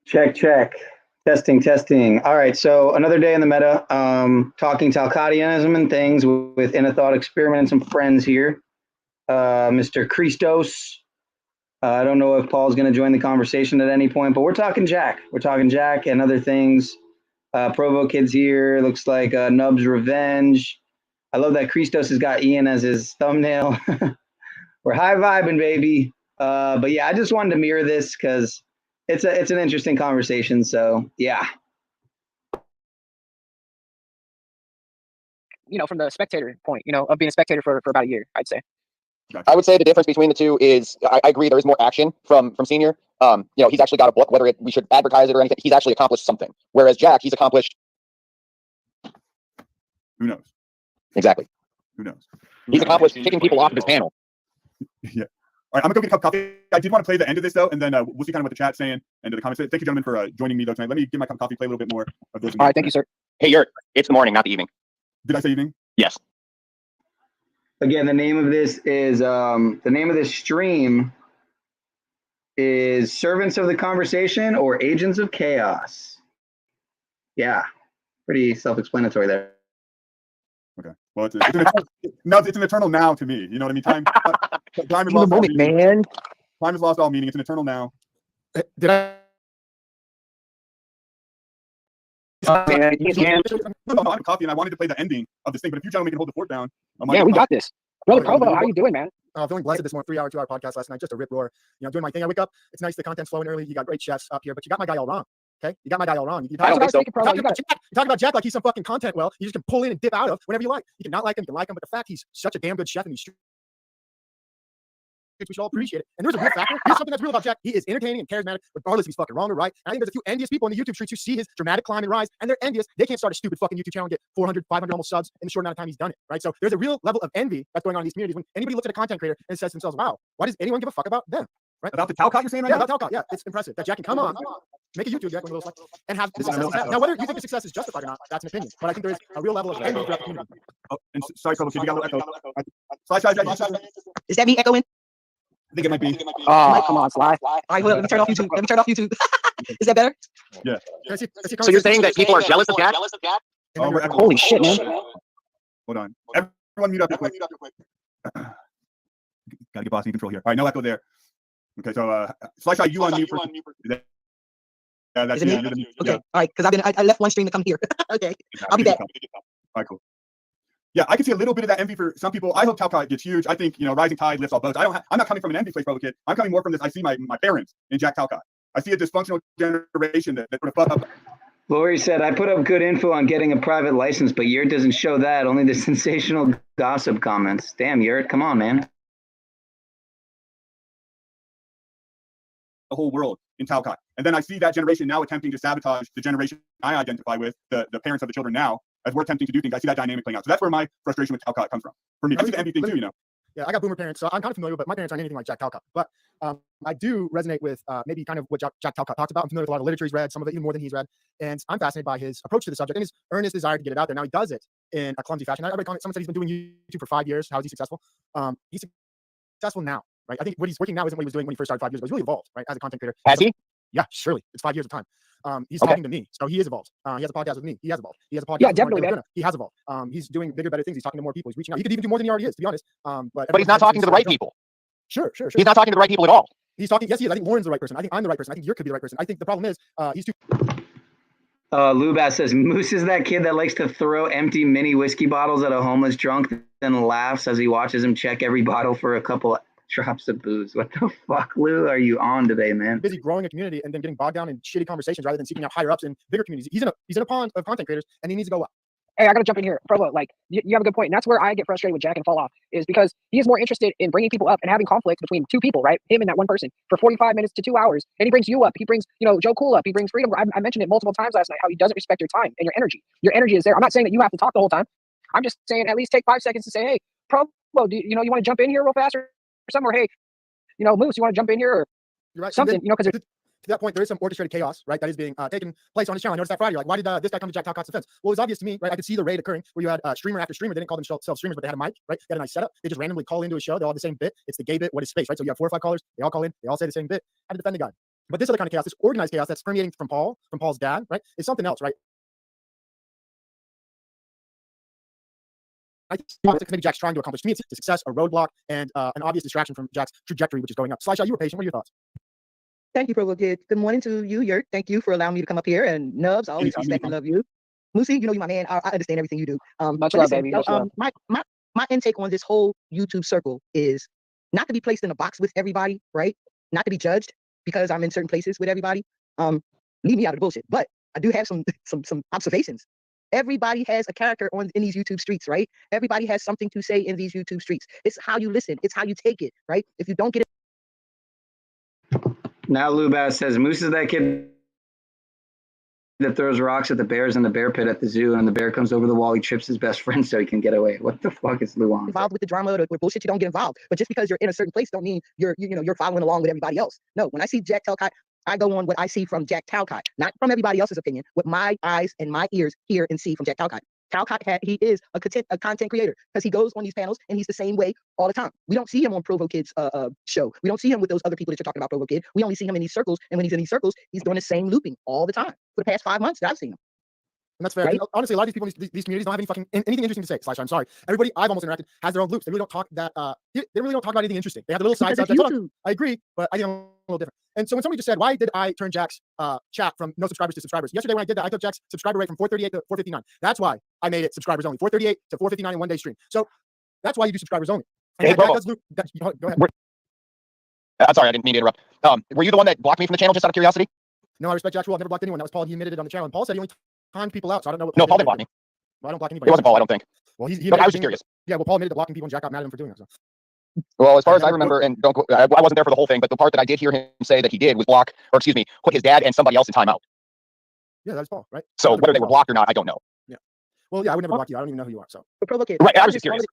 Check, check. Testing, testing. All right, so another day in the meta. Talking Talcottianism and things with In a Thought Experiment and some friends here. Mr. Christos. I don't know if Paul's going to join the conversation at any point, but we're talking Jack. We're talking Jack and other things. Provo Kids here. Looks like Nub's Revenge. I love that Christos has got Ian as his thumbnail. We're high vibing, baby. But yeah, I just wanted to mirror this because it's an interesting conversation. So yeah. From the spectator point, of being a spectator for about a year, I'd say. I would say the difference between the two is I agree there is more action from Senior. He's actually got a book, whether we should advertise it or anything. He's actually accomplished something. Whereas Jack, he's accomplished. Who knows? Exactly. Who knows? He's accomplished kicking people off of his panel. Yeah. All right, I'm gonna go get a cup of coffee. I did want to play the end of this though, and then we'll see kind of what the chat's saying and the comments. Thank you, gentlemen, for joining me though tonight. Let me get my cup of coffee, play a little bit more of this. All right, thank you, sir. Hey, it's the morning, not the evening. Did I say evening? Yes. Again, the name of this is the name of this stream is Servants of the Conversation or Agents of Chaos. Yeah, pretty self-explanatory there. Okay. Well, it's an eternal now to me. You know what I mean? Time is lost moment, man. Time has lost all meaning. It's an eternal now. Did I? No, I'm coffee, and I wanted to play the ending of this thing. But if you gentlemen can hold the fort down, yeah, we got this. Brother Provo, how you doing, man? Feeling blessed this morning. 3-hour, 2-hour podcast last night, just a rip roar. Doing my thing. I wake up. It's nice. The content's flowing early. You got great chefs up here, but you got my guy all wrong. Okay, you got my guy all wrong. You talk about Jack like he's some fucking content. Well, you just can pull in and dip out of whenever you like. You can not like him, you can like him, but the fact he's such a damn good chef in these streets, we should all appreciate it. And there's a real factor. Here's something that's real about Jack. He is entertaining and charismatic, regardless if he's fucking wrong or right. And I think there's a few envious people in the YouTube streets who see his dramatic climb and rise, and they're envious. They can't start a stupid fucking YouTube channel and get 400, 500 almost subs in the short amount of time he's done it, right? So there's a real level of envy that's going on in these communities when anybody looks at a content creator and says to themselves, wow, why does anyone give a fuck about them? Right? About the Talcott you're saying right now? Yeah, about Talcott. Yeah, it's impressive that Jack can come on, make a YouTube, Jack, and have the success. Now, whether you think the success is justified or not, that's an opinion. But I think there is a real level of envy throughout the community. Oh, and sorry, Provo, you got a little echo. Is that me echoing? I think it might be. Oh, come on, Sly. All right, let me turn off YouTube. Is that better? Yeah. So you're saying that people are jealous of Jack? Oh, holy shit, man. Hold on. Everyone mute up real quick. Gotta get bossy control here. All right, no echo there. Okay, so Sly, you on mute for. Yeah, that's it. Okay, all right, because I left one stream to come here. Okay, I'll be back. All right, cool. Yeah, I can see a little bit of that envy for some people. I hope Talcott gets huge. I think rising tide lifts all boats. I'm not coming from an envy place, Provo Kid. I'm coming more from this. I see my parents in Jack Talcott. I see a dysfunctional generation that put a fuck up. Lori said, I put up good info on getting a private license, but Yurt doesn't show that. Only the sensational gossip comments. Damn, Yurt, come on, man. The whole world in Talcott. And then I see that generation now attempting to sabotage the generation I identify with, the parents of the children now, as we're attempting to do things. I see that dynamic playing out. So that's where my frustration with Talcott comes from. For me, I see the envy thing too, Yeah, I got boomer parents, so I'm kind of familiar, but my parents aren't anything like Jack Talcott. But I do resonate with maybe kind of what Jack Talcott talks about. I'm familiar with a lot of literature he's read, some of it even more than he's read. And I'm fascinated by his approach to the subject and his earnest desire to get it out there. Now he does it in a clumsy fashion. I read someone said he's been doing YouTube for 5 years. How is he successful? He's successful now, right? I think what he's working now isn't what he was doing when he first started 5 years ago. He's really evolved, right, as a content creator. Has he? Yeah, surely. It's 5 years of time. He's talking to me, so he is evolved. He has a podcast with me. He has evolved. He has a podcast. Yeah, definitely. He has evolved. He's doing bigger, better things. He's talking to more people. He's reaching out. He could even do more than he already is, to be honest. But he's not talking to the right people. Sure. He's not talking to the right people at all. He's talking. Yes, he is. I think Warren's the right person. I think I'm the right person. I think Yurt could be the right person. I think the problem is he's too. Lubass says, Moose is that kid that likes to throw empty mini whiskey bottles at a homeless drunk, then laughs as he watches him check every bottle for a couple drops of booze. What the fuck, Lou, are you on today, man? Busy growing a community and then getting bogged down in shitty conversations rather than seeking out higher ups in bigger communities. He's in a pond of content creators and he needs to go up. Hey, I gotta jump in here, Provo. Like, you have a good point, and that's where I get frustrated with Jack and fall off, is because he is more interested in bringing people up and having conflict between two people, right? Him and that one person for 45 minutes to 2 hours, and he brings you up. He brings, Joe Cool up. He brings Freedom. I mentioned it multiple times last night how he doesn't respect your time and your energy. Your energy is there. I'm not saying that you have to talk the whole time. I'm just saying at least take 5 seconds to say, hey, Provo, you want to jump in here real fast or something? Or hey, Moose, you want to jump in here or You're right. something? Because that point, there is some orchestrated chaos, right? That is being taken place on his channel. I noticed that Friday. You're like, why did this guy come to Jack Talcott's defense? Well, it was obvious to me, right? I could see the raid occurring where you had streamer after streamer. They didn't call themselves streamers, but they had a mic, right? They had a nice setup. They just randomly call into a show. They all have the same bit. It's the gay bit. What is space, right? So you have 4 or 5 callers. They all call in. They all say the same bit. How to defend the guy. But this other kind of chaos, this organized chaos that's permeating from Paul's dad, right, is something else, right? I think maybe Jack's trying to accomplish. To me, it's a success, a roadblock, and an obvious distraction from Jack's trajectory, which is going up. Slideshow, you were patient. What are your thoughts? Thank you, Provo Kid. Good morning to you, Yurt. Thank you for allowing me to come up here. And Nubs, I always respect and love you. Lucy, you know you're my man. I understand everything you do. Much love, baby. Much love. My intake on this whole YouTube circle is not to be placed in a box with everybody, right? Not to be judged because I'm in certain places with everybody. Leave me out of the bullshit. But I do have some observations. Everybody has a character in these YouTube streets, right? Everybody has something to say in these YouTube streets. It's how you listen. It's how you take it, right? If you don't get it. Now Lubaz says, Moose is that kid that throws rocks at the bears in the bear pit at the zoo, and the bear comes over the wall, he trips his best friend so he can get away. What the fuck is Luan? Involved with the drama or with bullshit, you don't get involved. But just because you're in a certain place don't mean you're following along with everybody else. No, when I see Jack Talcott, I go on what I see from Jack Talcott, not from everybody else's opinion, what my eyes and my ears hear and see from Jack Talcott. Talcott, he is a content creator because he goes on these panels and he's the same way all the time. We don't see him on Provo Kid's show. We don't see him with those other people that you're talking about, Provo Kid. We only see him in these circles, and when he's in these circles, he's doing the same looping all the time for the past 5 months that I've seen him. And that's fair. Right? Honestly, a lot of these people in these communities don't have anything interesting to say. Slash, I'm sorry. Everybody I've almost interacted has their own loops. They really don't talk that. They really don't talk about anything interesting. They have the little side subjects. I agree, but I think I'm a little different. And so when somebody just said, why did I turn Jack's chat from no subscribers to subscribers? Yesterday when I did that, I took Jack's subscriber rate from 438 to 459. That's why I made it subscribers only. 438 to 459 in 1 day stream. So that's why you do subscribers only. And hey, Jack does loop. Go ahead. I'm sorry, I didn't mean to interrupt. Were you the one that blocked me from the channel just out of curiosity? No, I respect Jack's rule. I've never blocked anyone. That was Paul. He admitted it on the channel. And Paul said he only timed people out. So I don't know what. No, Paul didn't block me. Well, I don't block anybody. It wasn't Paul, I don't think. Well, but I was just curious. Yeah, well, Paul admitted to blocking people and Jack got mad at him for doing that. So. Well, as far as I remember, and I wasn't there for the whole thing, but the part that I did hear him say that he did was put his dad and somebody else in timeout. Yeah, that's Paul, right? So whether they were blocked or not, I don't know. Yeah. Well, yeah, I would never block you. I don't even know who you are. So. Right, I was just curious.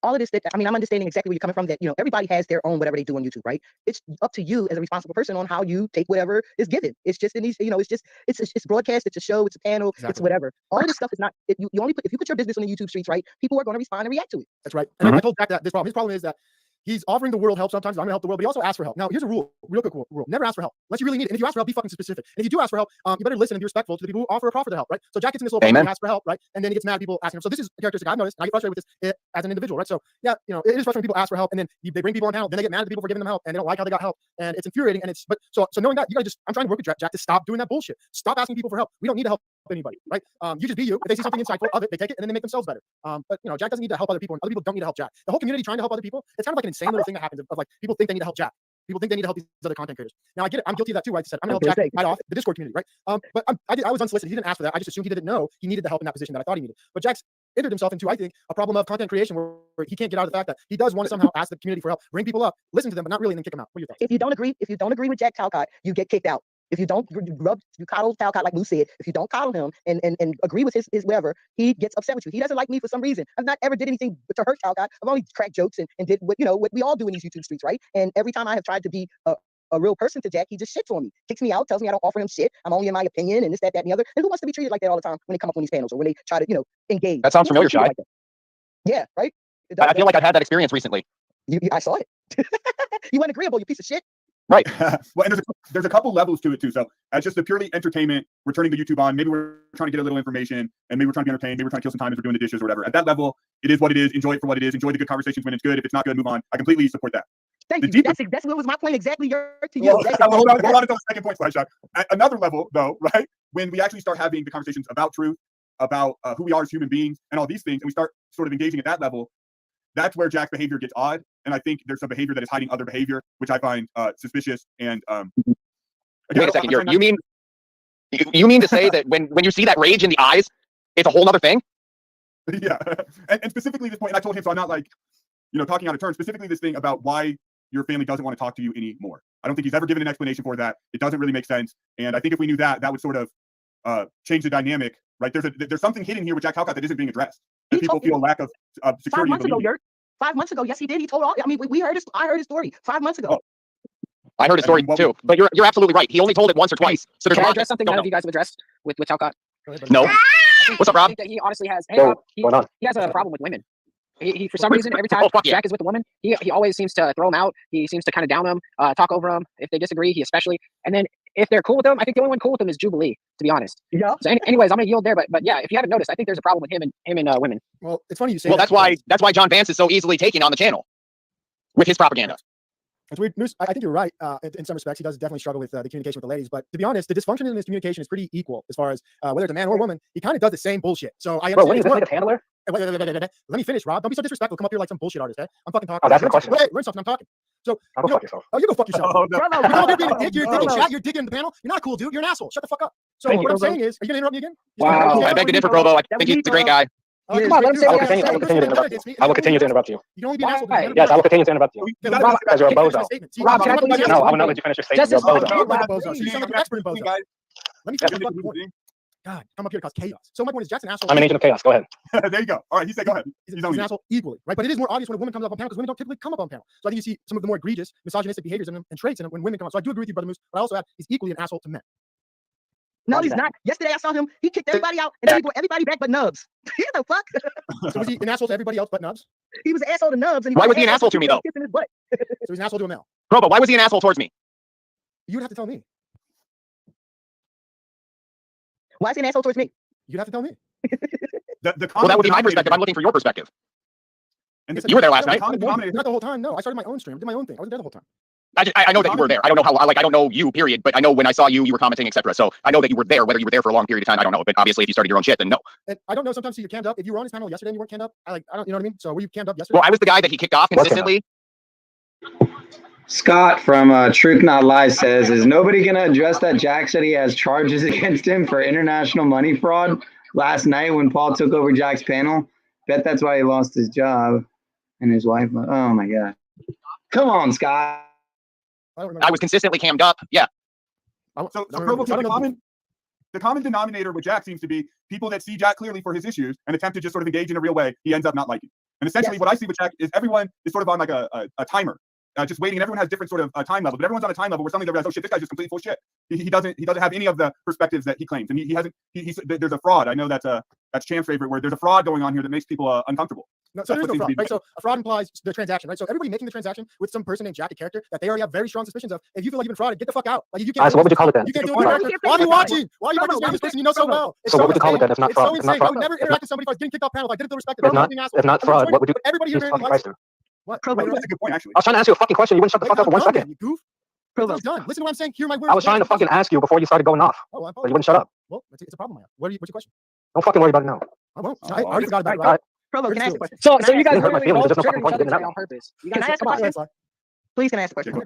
All of this, I'm understanding exactly where you're coming from, that, everybody has their own whatever they do on YouTube, right? It's up to you as a responsible person on how you take whatever is given. It's just in these, it's broadcast, it's a show, it's a panel, exactly. It's whatever. All of this stuff is not, if you put your business on the YouTube streets, right, people are going to respond and react to it. That's right. And I told Jack that his problem is that he's offering the world help sometimes. I'm going to help the world, but he also asks for help. Now, here's a rule, real quick rule. Never ask for help unless you really need it. And if you ask for help, be fucking specific. And if you do ask for help, you better listen and be respectful to the people who offer the help, right? So Jack gets in this little problem and asks for help, right? And then he gets mad at people asking him. So this is a characteristic I've noticed, and I get frustrated with this as an individual, right? So yeah, it is frustrating when people ask for help, and then they bring people on panel, then they get mad at the people for giving them help, and they don't like how they got help, and it's infuriating. And it's so knowing that, you gotta I'm trying to work with Jack to stop doing that bullshit. Stop asking people for help. We don't need to help anybody, right? You just be you. If they see something insightful of it, they take it and then they make themselves better. But Jack doesn't need to help other people, and other people don't need to help Jack. The whole community trying to help other people, it's kind of like an insane little thing that happens of like people think they need to help Jack. People think they need to help these other content creators. Now I get it. I'm guilty of that too. Right? I said I'm gonna help Jack right off the Discord community, right? But I was unsolicited. He didn't ask for that. I just assumed he didn't know he needed the help in that position that I thought he needed. But Jack's entered himself into, I think, a problem of content creation where he can't get out of the fact that he does want to somehow ask the community for help, bring people up, listen to them, but not really, and then kick them out. What are your thoughts? If you don't agree with Jack Talcott, you get kicked out. If you don't you coddle Talcott, like Lou said, if you don't coddle him and agree with his whatever, he gets upset with you. He doesn't like me for some reason. I've not ever did anything to hurt Talcott. I've only cracked jokes and did what we all do in these YouTube streets, right? And every time I have tried to be a real person to Jack, he just shits on me, kicks me out, tells me I don't offer him shit. I'm only in my opinion and this, that, and the other. And who wants to be treated like that all the time when they come up on these panels or when they try to, engage? That sounds familiar, Shy. Like yeah, right? I feel like I've had that experience recently. I saw it. You weren't agreeable, you piece of shit. Right. Well, and there's a couple levels to it too. So as just a purely entertainment, we're turning the YouTube on. Maybe we're trying to get a little information, and maybe we're trying to be entertained. Maybe we're trying to kill some time as we're doing the dishes or whatever. At that level, it is what it is. Enjoy it for what it is. Enjoy the good conversations when it's good. If it's not good, move on. I completely support that. Thank you. That's what was my point exactly. To you. Hold on until the second point, Slideshot. At another level, though, right? When we actually start having the conversations about truth, about who we are as human beings, and all these things, and we start sort of engaging at that level, that's where Jack's behavior gets odd. And I think there's some behavior that is hiding other behavior, which I find suspicious. And wait a second, you mean to say that when you see that rage in the eyes, it's a whole other thing? Yeah. And specifically this point, and I told him, so I'm not like, talking out of turn, specifically this thing about why your family doesn't want to talk to you anymore. I don't think he's ever given an explanation for that. It doesn't really make sense. And I think if we knew that, that would sort of change the dynamic, right? There's something hidden here with Jack Talcott that isn't being addressed. And people feel a lack of security. 5 months ago, Yurt. 5 months ago, yes, he did. He told all. I mean, I heard his story 5 months ago. I heard his story too, but you're absolutely right. He only told it once or twice. So there's Can a I lot. address something none of you guys have addressed with Talcott? No. What's up, Rob? I think that he honestly has. Hey, Yo, Rob, going on? he has a problem with women. He for some reason, every time Oh, fuck yeah. Jack is with a woman, he always seems to throw them out. He seems to kind of down them, talk over them. If they disagree, he especially. And then if they're cool with them, I think the only one cool with them is Jubilee, to be honest. Yeah. So anyways, I'm gonna yield there. But yeah, if you haven't noticed, I think there's a problem with him and women. Well, it's funny you say Well, that. that's why John Vance is so easily taken on the channel with his propaganda. It's weird. I think you're right. In some respects, he does definitely struggle with the communication with the ladies. But to be honest, the dysfunction in his communication is pretty equal as far as whether it's a man or a woman. He kind of does the same bullshit. So I understand. Bro, what is this nigga's handler? Let me finish, Rob. Don't be so disrespectful. Come up here like some bullshit artist, eh? I'm fucking talking. Oh, that's the question. Wait, learn something. I'm talking. So I'll go fuck yourself. Oh, you go fuck yourself. Oh, no. Bro, you're being a dick. You're digging chat. You're digging the panel. You're not a cool dude. You're an asshole. Shut the fuck up. So Thank what you, I'm bro. saying is, are you gonna interrupt me again? Wow. I beg to differ, Provo. I think he's a great guy. Come on, let him say I will what he continue. has I will continue to interrupt you. I will continue to interrupt you. You can only be an asshole. Why? Yes, I will continue to interrupt you. You Rob, gotta Because you're a bozo. Rob, can I please No, I will not let you finish your statement. You're a Justice- bozo. Like a bozo. You sound like an expert in bozo. guys. Let me finish my fucking point. God, come up here to cause chaos. So my point is, Jack's an asshole. I'm an agent of chaos. Go ahead. There you go. All right, he said, go ahead. He's an asshole equally, right? But it is more obvious when a woman comes up on panel because women don't typically come up on panel. So I think you see some of the more egregious misogynistic behaviors and traits in when women come up. So I do agree with you, Brother Moose, but I also add he's equally an asshole to men. No, he's not. Yesterday I saw him. He kicked everybody out and then he brought everybody back but Nubs. What the fuck? So was he an asshole to everybody else but Nubs? He was an asshole to Nubs. And Why was he an asshole to me, though? Kissing his butt. So he's an asshole to a male. Provo, why was he an asshole towards me? You'd have to tell me. Why is he an asshole towards me? You'd have to tell me. Well, that would be my perspective. I'm looking for your perspective. And You were there last night. Not the whole time. No, I started my own stream. Did my own thing. I wasn't there the whole time. I know that you were there. I don't know how. I don't know you, period. But I know when I saw you, you were commenting, etc. So I know that you were there. Whether you were there for a long period of time, I don't know. But obviously, if you started your own shit, then no. And I don't know. Sometimes you're cammed up. If you were on his panel yesterday and you weren't cammed up, I don't. You know what I mean? So were you cammed up yesterday? Well, I was the guy that he kicked off consistently. Scott from Truth Not Lies says, is nobody going to address that Jack said he has charges against him for international money fraud last night when Paul took over Jack's panel? Bet that's why he lost his job and his wife. Oh, my God. Come on, Scott. I was consistently cammed up. Yeah. So Provo, the common denominator with Jack seems to be people that see Jack clearly for his issues and attempt to just sort of engage in a real way, he ends up not liking. And essentially what I see with Jack is everyone is sort of on like a timer. Just waiting, and everyone has different sort of time level, but everyone's on a time level where suddenly they realize, oh shit, this guy's just complete full shit. He doesn't have any of the perspectives that he claims, and he hasn't. There's a fraud. I know that's Cham's favorite word. There's a fraud going on here that makes people uncomfortable. No, so there's no fraud, right? So a fraud implies the transaction, right? So everybody making the transaction with some person named Jack, a character that they already have very strong suspicions of. If you feel like you've been frauded, get the fuck out. Like if you can't. So what would you call it then? You can't do it. Why are you watching? Why are you watching this person you know so well? So what would you call it then? It's not fraud. It's so insane. I would never interact with somebody if I was getting kicked off panel. If I did it with respect. If not fraud, what would you? Everybody here fucking Christ. What? That's a good point, actually. I was trying to ask you a fucking question. You wouldn't shut the fuck up for 1 second. You goof. Provo's done. Listen to what I'm saying. Hear my words. I was trying to fucking ask you before you started going off, Oh, but you wouldn't shut up. Well, it's a problem I have. What's your question? Don't fucking worry about it now. I won't. I already forgot about it. All right. Provo, can I ask a question? So you guys Didn't hurt my literally feelings, both there's no triggered fucking each point other in on purpose. You Can guys I ask a come on. question? Please, can I ask a question? Go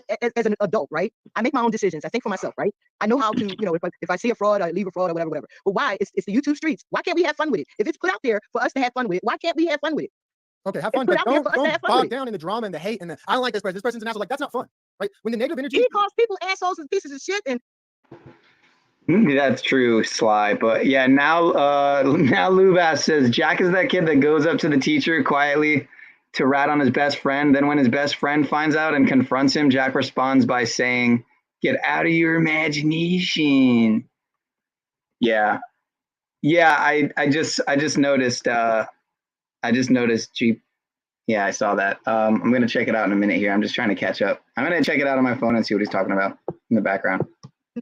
ahead. As an adult, right? I make my own decisions. I think for myself, right? I know how to, if I see a fraud, I leave a fraud or whatever. But why? It's the YouTube streets. Why can't we have fun with it? If it's put out there for us to have fun with it, why can't we have fun with it? Okay, have fun, but don't bog down in the drama and the hate and the I don't like this person. This person's an asshole. Like that's not fun, right? When the negative energy. He calls people assholes and pieces of shit and. That's true, Sly. But yeah, now Lubass says Jack is that kid that goes up to the teacher quietly to rat on his best friend. Then when his best friend finds out and confronts him, Jack responds by saying, "Get out of your imagination." Yeah. I just noticed. Jeep. Yeah, I saw that. I'm gonna check it out in a minute here. I'm just trying to catch up. I'm gonna check it out on my phone and see what he's talking about in the background.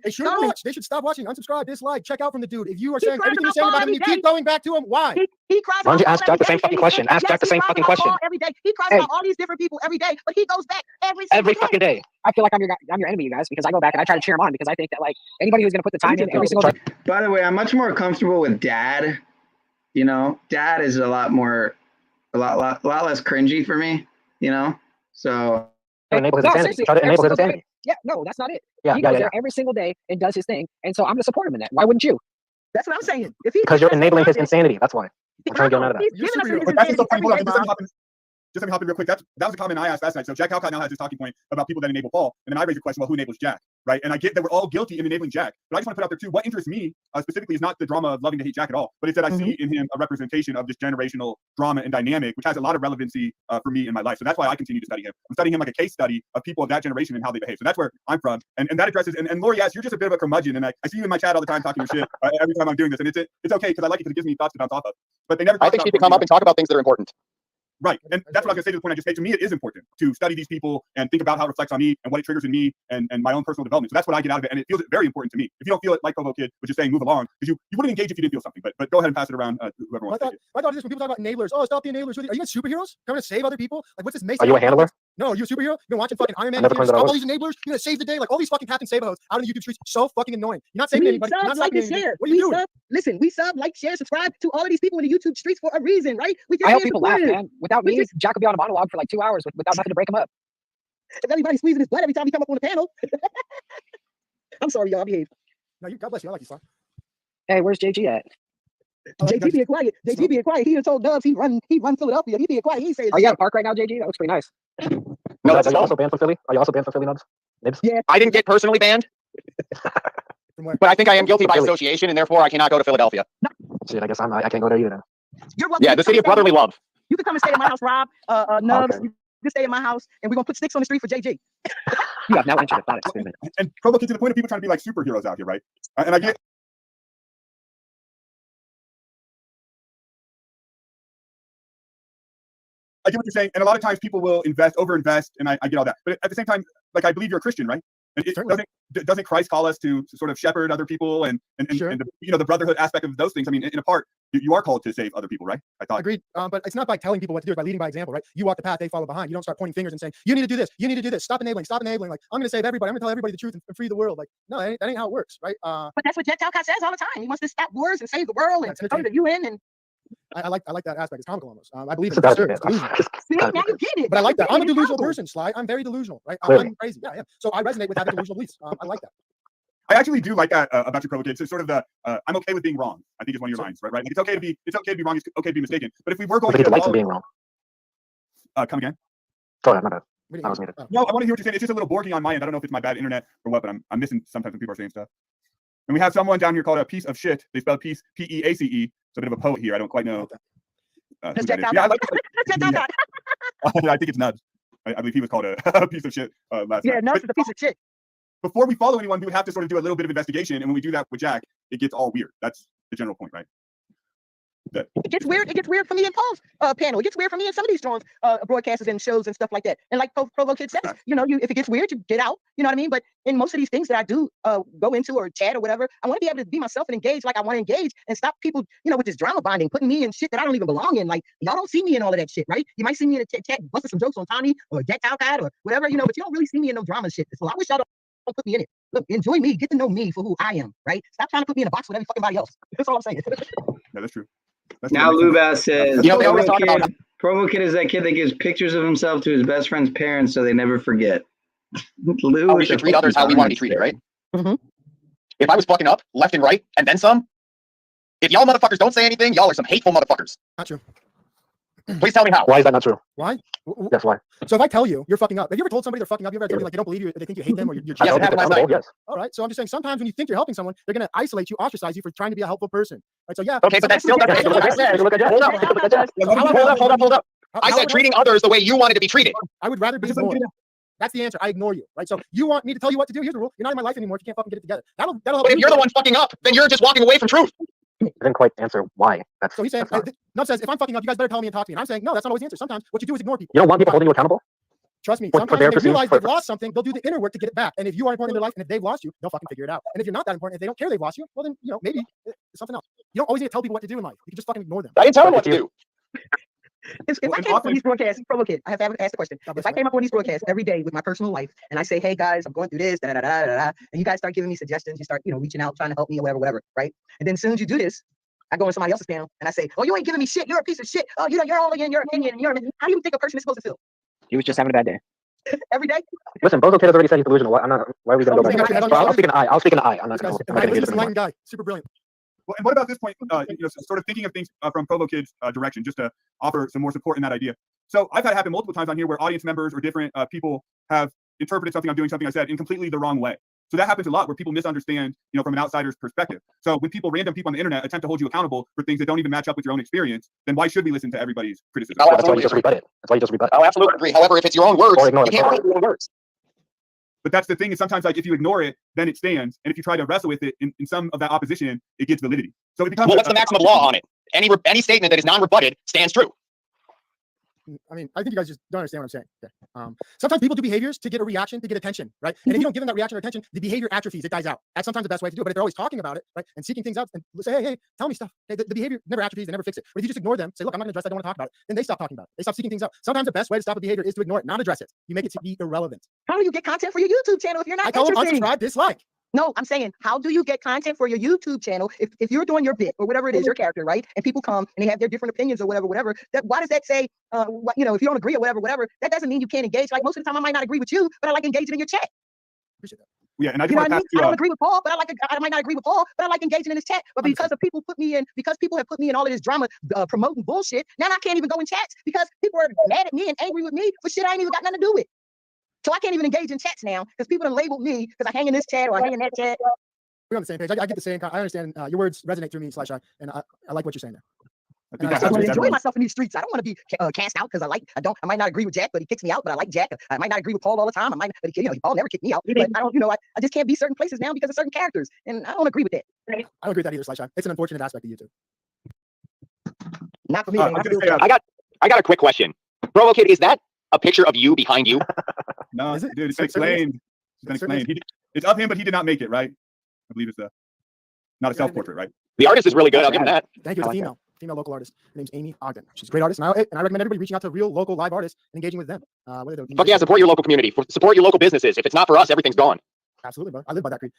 They should watch. They should stop watching. Unsubscribe, dislike, check out from the dude. If you are saying everything you're saying about him, and you keep going back to him, why? He cries. Why don't you ask Jack the same fucking question? Ask Jack the same fucking question every day. He cries about all these different people every day, but he goes back every fucking day. I feel like I'm your enemy, you guys, because I go back and I try to cheer him on because I think that like anybody who's gonna put the time in every single day. By the way, I'm much more comfortable with Dad. Dad is a lot less cringy for me. So. Try to enable his insanity. Try to enable his insanity. Yeah, no, that's not it. Yeah, he goes there every single day and does his thing, and so I'm gonna support him in that. Why wouldn't you? That's what I'm saying. Because you're enabling his insanity. That's why. I'm trying to get him out of that. let me hop in real quick. That was a comment I asked last night. So Jack Talcott now has this talking point about people that enable Paul, and then I raise a question: well, who enables Jack, right? And I get that we're all guilty in enabling Jack, but I just want to put out there too. What interests me specifically is not the drama of loving to hate Jack at all, but it's that I see in him a representation of this generational drama and dynamic, which has a lot of relevancy for me in my life. So that's why I continue to study him. I'm studying him like a case study of people of that generation and how they behave. So that's where I'm from, and that addresses. And Lori, yes, you're just a bit of a curmudgeon, and I see you in my chat all the time talking your shit every time I'm doing this, and it's okay because I like it because it gives me thoughts to bounce off of. But they never. I think she need to come up and talk about things that are important. Right. And that's what I was going to say to the point I just made. To me, it is important to study these people and think about how it reflects on me and what it triggers in me and my own personal development. So that's what I get out of it. And it feels very important to me. If you don't feel it, like Provo Kid was just saying, move along, because you wouldn't engage if you didn't feel something. But go ahead and pass it around to whoever wants to take it. My thought is this: when people talk about enablers, oh, stop the enablers. Are you guys superheroes? Coming to save other people? Like, what's this Mason? Are you a handler? No, are you a superhero? You've been watching fucking Iron Man. Never Stop all these enablers. You're gonna save the day. Like all these fucking Captain Save-A-Hoes out on the YouTube streets. So fucking annoying. You're not saving anybody. You're not like and share. What are you doing? Listen, we sub, like, share, subscribe to all of these people in the YouTube streets for a reason, right? I hope people laugh, man. Without me, Jack would be on a monologue for like 2 hours without nothing to break him up. If everybody's squeezing his blood every time he come up on the panel. I'm sorry, y'all. Behave. No, God bless you. I like you, son. Hey, where's JG at? JG being quiet. JG being quiet. He told Dubs he run Philadelphia. He being quiet. He says. Are you at a park right now, JG? That looks pretty nice. No, Are you also banned from Philly? Are you also banned from Philly, Nubs? Nibs? Yeah. I didn't get personally banned, but I think I am guilty by association, and therefore I cannot go to Philadelphia. Shit, I guess I can't go there either then. You're welcome. Yeah, the city of brotherly love. You can come and stay at my house, Rob. Nubs. Okay. You can stay at my house, and we're gonna put sticks on the street for JG. You have no entered a thought experiment. And Provo Kid, to the point of people trying to be like superheroes out here, right? And I get. I get what you're saying, and a lot of times people will overinvest, and I get all that. But at the same time, like, I believe you're a Christian, right? And doesn't Christ call us to sort of shepherd other people and Sure. the brotherhood aspect of those things? I mean, in a part, you are called to save other people, right? I thought. Agreed. But it's not by telling people what to do; it's by leading by example, right? You walk the path, they follow behind. You don't start pointing fingers and saying, "You need to do this. You need to do this. Stop enabling. Stop enabling." Like, I'm going to save everybody. I'm going to tell everybody the truth and free the world. Like, no, that ain't how it works, right? But that's what Jack Talcott says all the time. He wants to stop wars and save the world and go to the UN. And I like that aspect. It's comical almost. I believe It's it. about Sure, it. it's delusional. see, now you get it. But I like that. I'm a delusional It's person, Sly. I'm very delusional, right? Clearly. I'm crazy. Yeah. So I resonate with having delusional beliefs. I like that. I actually do like that about your Provo Kid. So sort of the I'm okay with being wrong. I think is one of your lines, right? Like, it's okay to be wrong. It's okay to be mistaken. But if we were going I think to it's lights and being wrong. come again. Sorry, my bad. What I do was you muted. No, I want to hear what you're saying. It's just a little borky on my end. I don't know if it's my bad internet or what, but I'm missing sometimes when people are saying stuff. And we have someone down here called a piece of shit. They spell peace P-E-A-C-E. So a bit of a poet here. I don't quite know. That's Who Jack that is. Yeah, I, like Jack Talcott. I think it's Nubs. I believe he was called a piece of shit last Yeah, night. Nubs But is a piece of shit. before we follow anyone, we would have to sort of do a little bit of investigation. And when we do that with Jack, it gets all weird. That's the general point, right? It gets weird. It gets weird for me in Paul's panel. It gets weird for me in some of these drones, broadcasters and shows and stuff like that. And like Provo Kid says, if it gets weird, you get out. You know what I mean? But in most of these things that I do go into or chat or whatever, I want to be able to be myself and engage like I want to engage and stop people, with this drama bonding, putting me in shit that I don't even belong in. Like, y'all don't see me in all of that shit, right? You might see me in a chat busting some jokes on Tommy or Jack Talcott or whatever, but you don't really see me in no drama shit. So I wish y'all don't put me in it. Look, enjoy me. Get to know me for who I am, right? Stop trying to put me in a box with every fucking body else. That's all I'm saying. Yeah, that's true. Now Lubas says, they always talk about Provo Kid is that kid that gives pictures of himself to his best friend's parents so they never forget. Lou, we should treat others how we want to be treated, right? Mhm. If I was fucking up left and right and then some, if y'all motherfuckers don't say anything, y'all are some hateful motherfuckers. Not true. Please tell me how. Why is that not true? Why? That's why. So if I tell you you're fucking up, have you ever told somebody they're fucking up? You ever told me like they don't believe you, they think you hate them, or you're Yes, jealous? it happened last night. Yes. All right. So I'm just saying sometimes when you think you're helping someone, they're gonna isolate you, ostracize you for trying to be a helpful person. Right. So yeah. Okay, but that still doesn't take what I said. Hold up. I said treating others the way you wanted to be treated. I would rather be ignored. That's the answer. I ignore you. Right. So you want me to tell you what to do? Here's the rule. You're not in my life anymore. If you can't fucking get it together. That'll help. But if you're the one fucking up, then you're just walking away from truth. I didn't quite answer why. So he's saying, Nub says, if I'm fucking up, you guys better tell me and talk to me. And I'm saying, no, that's not always the answer. Sometimes what you do is ignore people. You don't want people holding you accountable? Trust me. For Sometimes their when they realize perceived they've lost something, they'll do the inner work to get it back. And if you are important in their life, and if they've lost you, they'll fucking figure it out. And if you're not that important, if they don't care they've lost you, well then, maybe it's something else. You don't always need to tell people what to do in life. You can just fucking ignore them. I didn't tell him what to do. If I came up on these broadcasts, Provo Kid, I have to ask the question. If I came up on these broadcasts every day with my personal life and I say, hey guys, I'm going through this, and you guys start giving me suggestions, you start, reaching out, trying to help me or whatever, right? And then as soon as you do this, I go on somebody else's panel and I say, oh, you ain't giving me shit. You're a piece of shit. Oh, you're only in your opinion. How do you think a person is supposed to feel? He was just having a bad day. Every day? Listen, Provo Kid has already said he's delusional. Why are we going to go back? I'll speak in the eye. I'm not going to. He's an enlightened guy. Super brilliant. Well, and what about this point? Sort of thinking of things from Provo Kids' direction, just to offer some more support in that idea. So I've had it happen multiple times on here where audience members or different people have interpreted something I'm doing, something I said, in completely the wrong way. So that happens a lot where people misunderstand, from an outsider's perspective. So when random people on the internet attempt to hold you accountable for things that don't even match up with your own experience, then why should we listen to everybody's criticism? Oh, That's why you just rebut it. That's why you just rebut it. Oh, absolutely agree. However, if it's your own words, Or ignore you them. can't rebut your own words. But that's the thing, is sometimes, like, if you ignore it, then it stands. And if you try to wrestle with it in some of that opposition, it gets validity. So it becomes Well, what's the maximum law on it? Any statement that is non-rebutted stands true. I mean, I think you guys just don't understand what I'm saying. Okay. Sometimes people do behaviors to get a reaction, to get attention, right? And if you don't give them that reaction or attention, the behavior atrophies, it dies out. That's sometimes the best way to do it. But if they're always talking about it, right, and seeking things out, and say, hey, tell me stuff. Okay, the behavior never atrophies, they never fix it. But if you just ignore them, say, look, I'm not gonna address that, I don't want to talk about it, then they stop talking about it. They stop seeking things out. Sometimes the best way to stop a behavior is to ignore it, not address it. You make it to be irrelevant. How do you get content for your YouTube channel if you're not I tell them interested? unsubscribe, dislike. No, I'm saying, how do you get content for your YouTube channel if you're doing your bit or whatever it is, your character, right? And people come and they have their different opinions or whatever. That, why does that say, if you don't agree or whatever, that doesn't mean you can't engage. Like, most of the time I might not agree with you, but I like engaging in your chat. Appreciate that. Yeah, and I You just know want what I to mean? I don't agree with Paul, but I might not agree with Paul, but I like engaging in his chat. But because people have put me in all of this drama, promoting bullshit, now I can't even go in chats because people are mad at me and angry with me for shit I ain't even got nothing to do with. So I can't even engage in chats now because people have labeled me because I hang in this chat or I hang in that chat. We're on the same page. I get the same. I understand your words resonate through me, /I, and I like what you're saying there. I think I that's want to enjoy everyone. myself in these streets. I don't want to be cast out because I might not agree with Jack, but he kicks me out. But I like Jack. I might not agree with Paul all the time. Paul never kicked me out. But I don't, I just can't be certain places now because of certain characters, and I don't agree with that. I don't agree with that either, /I. It's an unfortunate aspect of you too. Not for me. I was gonna say, I got a quick question. Provo Kid, is that a picture of you behind you? no, Is it? dude, it's It certainly explained. It's been explained. It's of him, but he did not make it, right? I believe it's not a self-portrait, right? The artist is really good. I'll give him that. Thank you. It's I a like female local artist. Her name's Amy Ogden. She's a great artist, and I recommend everybody reaching out to real local live artists and engaging with them. Fuck yeah, support your local community. Support your local businesses. If it's not for us, everything's gone. Absolutely, bro. I live by that creed.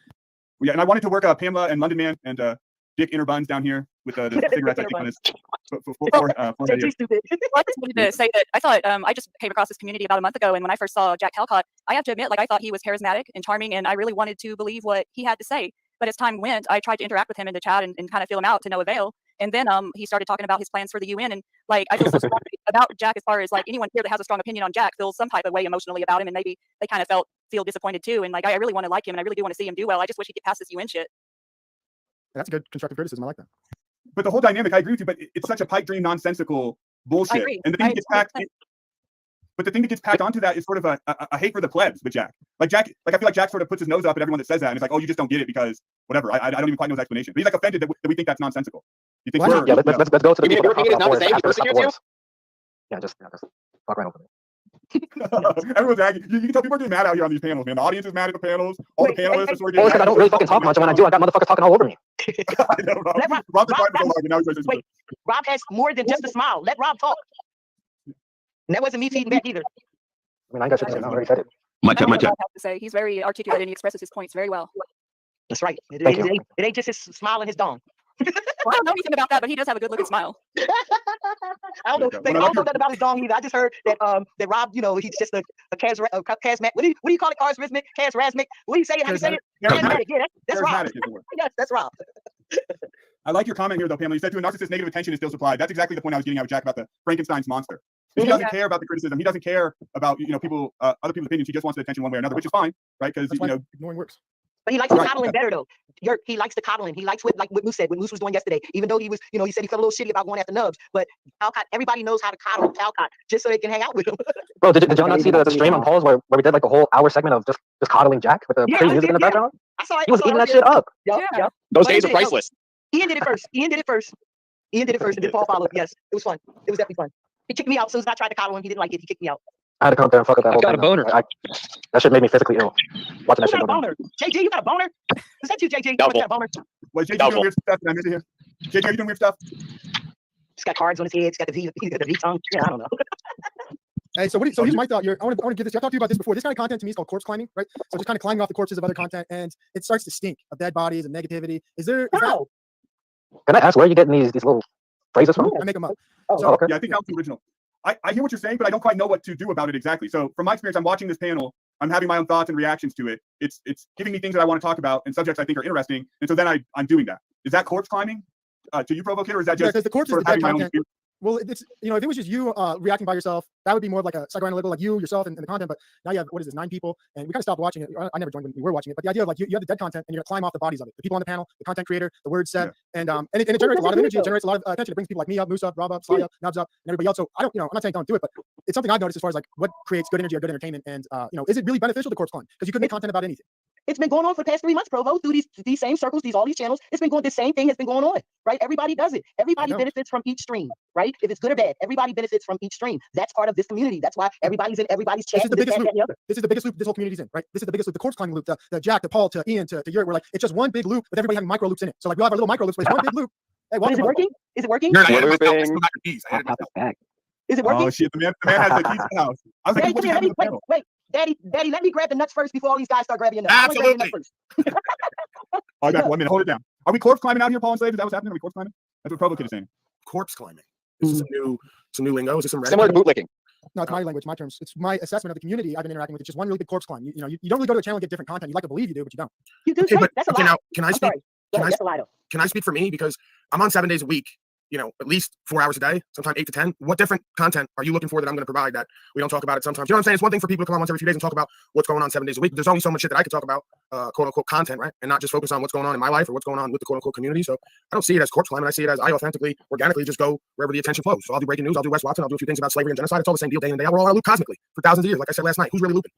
Yeah, and I wanted to work Pamela and London Man and Dick Innerbuns down here with the cigarettes I think on his forehead here. Stupid. I just wanted to say that I thought I just came across this community about a month ago, and when I first saw Jack Talcott, I have to admit, like, I thought he was charismatic and charming, and I really wanted to believe what he had to say. But as time went, I tried to interact with him in the chat and kind of feel him out to no avail. And then he started talking about his plans for the UN, and like I feel so strongly about Jack as far as like anyone here that has a strong opinion on Jack feels some type of way emotionally about him, and maybe they kind of feel disappointed too. And like I really want to like him, and I really do want to see him do well. I just wish he'd get past this UN shit. That's a good constructive criticism. I like that. But the whole dynamic, I agree with you, but it's such a pipe dream, nonsensical bullshit. I agree. And the thing that gets packed, but the thing that gets packed onto that is sort of a hate for the plebs with Jack. Like I feel like Jack sort of puts his nose up at everyone that says that, and it's like, oh, you just don't get it because whatever. I don't even quite know his explanation. But he's like offended that we think that's nonsensical. You think Well, we're, Yeah, let's go to the You mean people your opinion is not the same? He after persecutes you? awards. Yeah, just talk right over me. everyone's angry. You can tell people are getting mad out here on these panels, man. The audience is mad at the panels. All the panelists are sort of Well, getting it's because I don't really fucking talk much, and when I do, I got motherfuckers talking all over me. I know, Rob. Rob's been fighting so long, and now he's ready to Wait, Rob has more than just a smile. Let Rob talk. And that wasn't me feeding back either. I mean, I ain't got shit to say now. I already said it. I don't know what I have to say. He's very articulate and he expresses his points very well. That's right. It Thank you. ain't just his smile and his dong. Well, I don't know anything about that, but he does have a good looking smile. I don't know. I don't know nothing about his dong either. I just heard that that Rob, he's just a charismatic. What do you call it? Charismatic, charismatic. What do you say? How do you say it? Charismatic. Yeah, that's Rob. Charismatic is the word. Yes, that's Rob. I like your comment here, though, Pamela. You said to a narcissist, negative attention is still supplied. That's exactly the point I was getting at with Jack about the Frankenstein's monster. He doesn't care about the criticism. He doesn't care about people, other people's opinions. He just wants the attention one way or another, which is fine, right? Because That's why ignoring works. But he likes the coddling better though. He likes the coddling. He likes what Moose said, what Moose was doing yesterday. Even though he was, he said he felt a little shitty about going after Nubs. But Talcott, everybody knows how to coddle Talcott just so they can hang out with him. Bro, did y'all not see the stream on Paul's where we did like a whole hour segment of just coddling Jack with the Yeah, pretty I music in the did, yeah. background? I saw it. He was I saw eating it that shit up. Yep, Yeah. yep. Those But days he are did it. priceless. Ian did it first. Ian did it first, and then Paul followed. Yes, it was fun. It was definitely fun. He kicked me out. So as I tried to coddle him, he didn't like it. He kicked me out. I had to come up there and fuck up that whole got a thing. boner. That shit made me physically ill. Watching that Who shit got a go down. boner? JG, you got a boner? Is that you, JG? You Doubtful. got a boner? Wait, JJ Doubtful. doing weird stuff. Did I miss it here? JJ, are you doing weird stuff? He's got cards on his head. He's got the V tongue. Yeah, I don't know. Hey, so here's my thought. I want to give this. I talked to you about this before. This kind of content to me is called corpse climbing, right? So just kind of climbing off the corpses of other content, and it starts to stink of dead bodies and negativity. Is that, Wow. Can I ask where are you getting these little phrases from? I make them up. Oh, So okay. Yeah, I think that was the original. I hear what you're saying, but I don't quite know what to do about it exactly. So from my experience, I'm watching this panel. I'm having my own thoughts and reactions to it. It's giving me things that I want to talk about and subjects I think are interesting. And so then I'm doing that. Is that corpse climbing to you, Provo Kid, or is that just because the corpse is sort the of dead having my own content. Well, it's if it was just you reacting by yourself, that would be more of like a psychoanalytical, like you yourself and the content. But now you have, what is this, 9 people, and we kind of stopped watching it. I never joined when we were watching it, but the idea of like you have the dead content and you're gonna climb off the bodies of it, the people on the panel, the content creator, the words said, and it generates a lot of energy. It generates a lot of attention. It brings people like me up, Moose up, Rob up, Sly up, Nubs up, and everybody else. So I don't, I'm not saying don't do it, but it's something I've noticed as far as like what creates good energy or good entertainment, and is it really beneficial to corpse climb? Because you could make content about anything. It's been going on for the past 3 months, Provo, through these same circles, all these channels. It's been going, the same thing has been going on, right? Everybody does it. Everybody benefits from each stream, right? If it's good or bad, everybody benefits from each stream. That's part of this community. That's why everybody's in everybody's chat. This is the biggest loop. This is the biggest loop this whole community's in, right? This is the biggest loop, the corpse climbing loop, the Jack, to Paul, to Ian, to Yurt. We're like, it's just one big loop with everybody having micro loops in it. So like we all have our little micro loops, but it's one big loop. Hey, is it working? Is it working? You're not Is it working? Oh shit, the man has the keys to the house. I was like, wait, Daddy, let me grab the nuts first before all these guys start grabbing your nuts. Absolutely. I got 1 minute. Hold it down. Are we corpse climbing out here, Paul and Slave? Is that what's happening? Are we corpse climbing? That's what Provo Kid is saying. Corpse climbing. This is some new lingo. Is this some similar to bootlicking? No, it's my language, my terms. It's my assessment of the community I've been interacting with. It's just one really big corpse climb. You don't really go to a channel and get different content. You like to believe you do, but you don't. You do. Okay, but that's a lie. Now, can I speak? That's a lie, though. Can I speak for me? Because I'm on 7 days a week. At least 4 hours a day, sometimes 8 to 10. What different content are you looking for that I'm going to provide that we don't talk about it sometimes? You know what I'm saying? It's one thing for people to come on once every few days and talk about what's going on 7 days a week. But there's only so much shit that I could talk about, quote unquote content, right? And not just focus on what's going on in my life or what's going on with the quote unquote community. So I don't see it as corpse climbing. I see it as I authentically, organically just go wherever the attention flows. So I'll do breaking news. I'll do Wes Watson. I'll do a few things about slavery and genocide. It's all the same deal day in and day out. We're all on a loop cosmically for thousands of years. Like I said last night, who's really looping?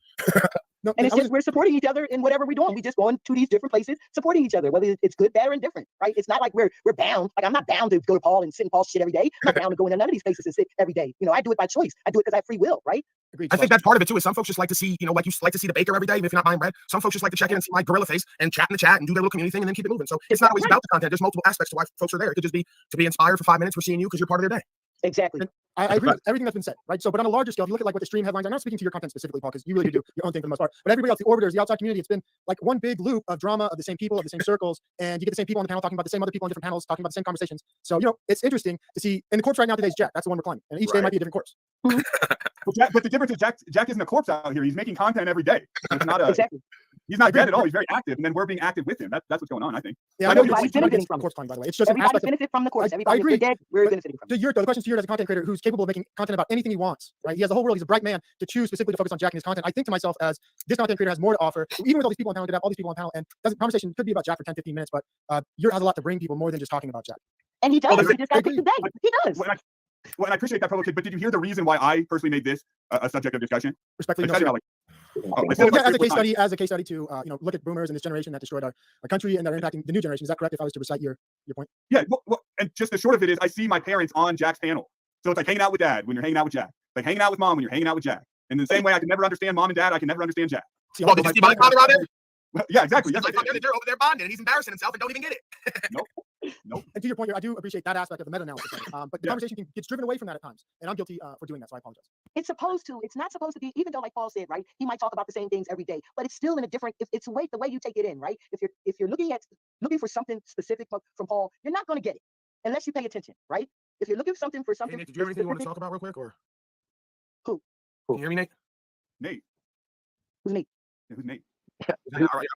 No, and it's just we're supporting each other in whatever we're doing. We just going to these different places, supporting each other, whether it's good, bad, or indifferent, right? It's not like we're bound. Like I'm not bound to go to Paul and sit in Paul's shit every day. I'm not bound to go into none of these places and sit every day. I do it by choice. I do it because I have free will, right? Agreed. I think that's part of it too. Is some folks just like to see, like you like to see the baker every day, even if you're not buying bread. Some folks just like to check in and see my gorilla face and chat in the chat and do their little community thing and then keep it moving. So it's not always about the content. There's multiple aspects to why folks are there. It could just be to be inspired for 5 minutes for seeing you because you're part of their day. Exactly. And I agree with everything that's been said, right? So, but on a larger scale, if you look at like what the stream headlines, I'm not speaking to your content specifically, Paul, because you really do your own thing for the most part. But everybody else, the orbiters, the outside community, it's been like one big loop of drama of the same people, of the same circles, and you get the same people on the panel talking about the same other people on different panels, talking about the same conversations. So, it's interesting to see. And the corpse right now today is Jack. That's the one we're climbing, and each day might be a different corpse. But the difference is Jack isn't a corpse out here. He's making content every day. It's not exactly. He's not dead at all. He's very active, and then we're being active with him. That's what's going on, I think. Yeah, I know everybody's benefiting from corpse climbing, by the way. It's just everybody's benefiting from the corpse. Everybody is dead. We're benefiting from it. The question to you as a content creator who's capable of making content about anything he wants, right? He has the whole world. He's a bright man to choose specifically to focus on Jack and his content. I think to myself as this content creator has more to offer. Even with all these people on panel, could have all these people on panel, and the conversation could be about Jack for 10, 15 minutes, but Yurt has a lot to bring people more than just talking about Jack. And he does. He just got picked today. He does. Well, and I appreciate that, Provo Kid, but did you hear the reason why I personally made this a subject of discussion? Respectfully, no, as a case study to look at boomers in this generation that destroyed our country and that are impacting the new generation. Is that correct? If I was to recite your point? Yeah. Well, and just the short of it is, I see my parents on Jack's panel, so it's like hanging out with Dad when you're hanging out with Jack, like hanging out with Mom when you're hanging out with Jack. In the same way, I can never understand Mom and Dad. I can never understand Jack. Did you see my father out there? Yeah, exactly. Yes, they're over there bonding, and he's embarrassing himself and don't even get it. Nope. And to your point, I do appreciate that aspect of the meta-analysis. But the conversation gets driven away from that at times, and I'm guilty for doing that, so I apologize. It's not supposed to be, even though like Paul said, right? He might talk about the same things every day, but it's still in a different. It's the way you take it in, right? If you're looking for something specific from Paul, you're not going to get it unless you pay attention, right? If you're looking for something Hey, Nate, did you have anything you want to talk about real quick, or who? Can you hear me, Nate? Nate. Who's Nate? Yeah, who's Nate? All right.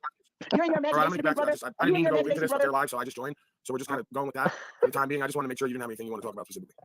You're in your imagination, brother. I didn't mean to go into this, but they're live, so I just joined. So we're just kind of going with that for the time being. I just want to make sure you didn't have anything you want to talk about specifically.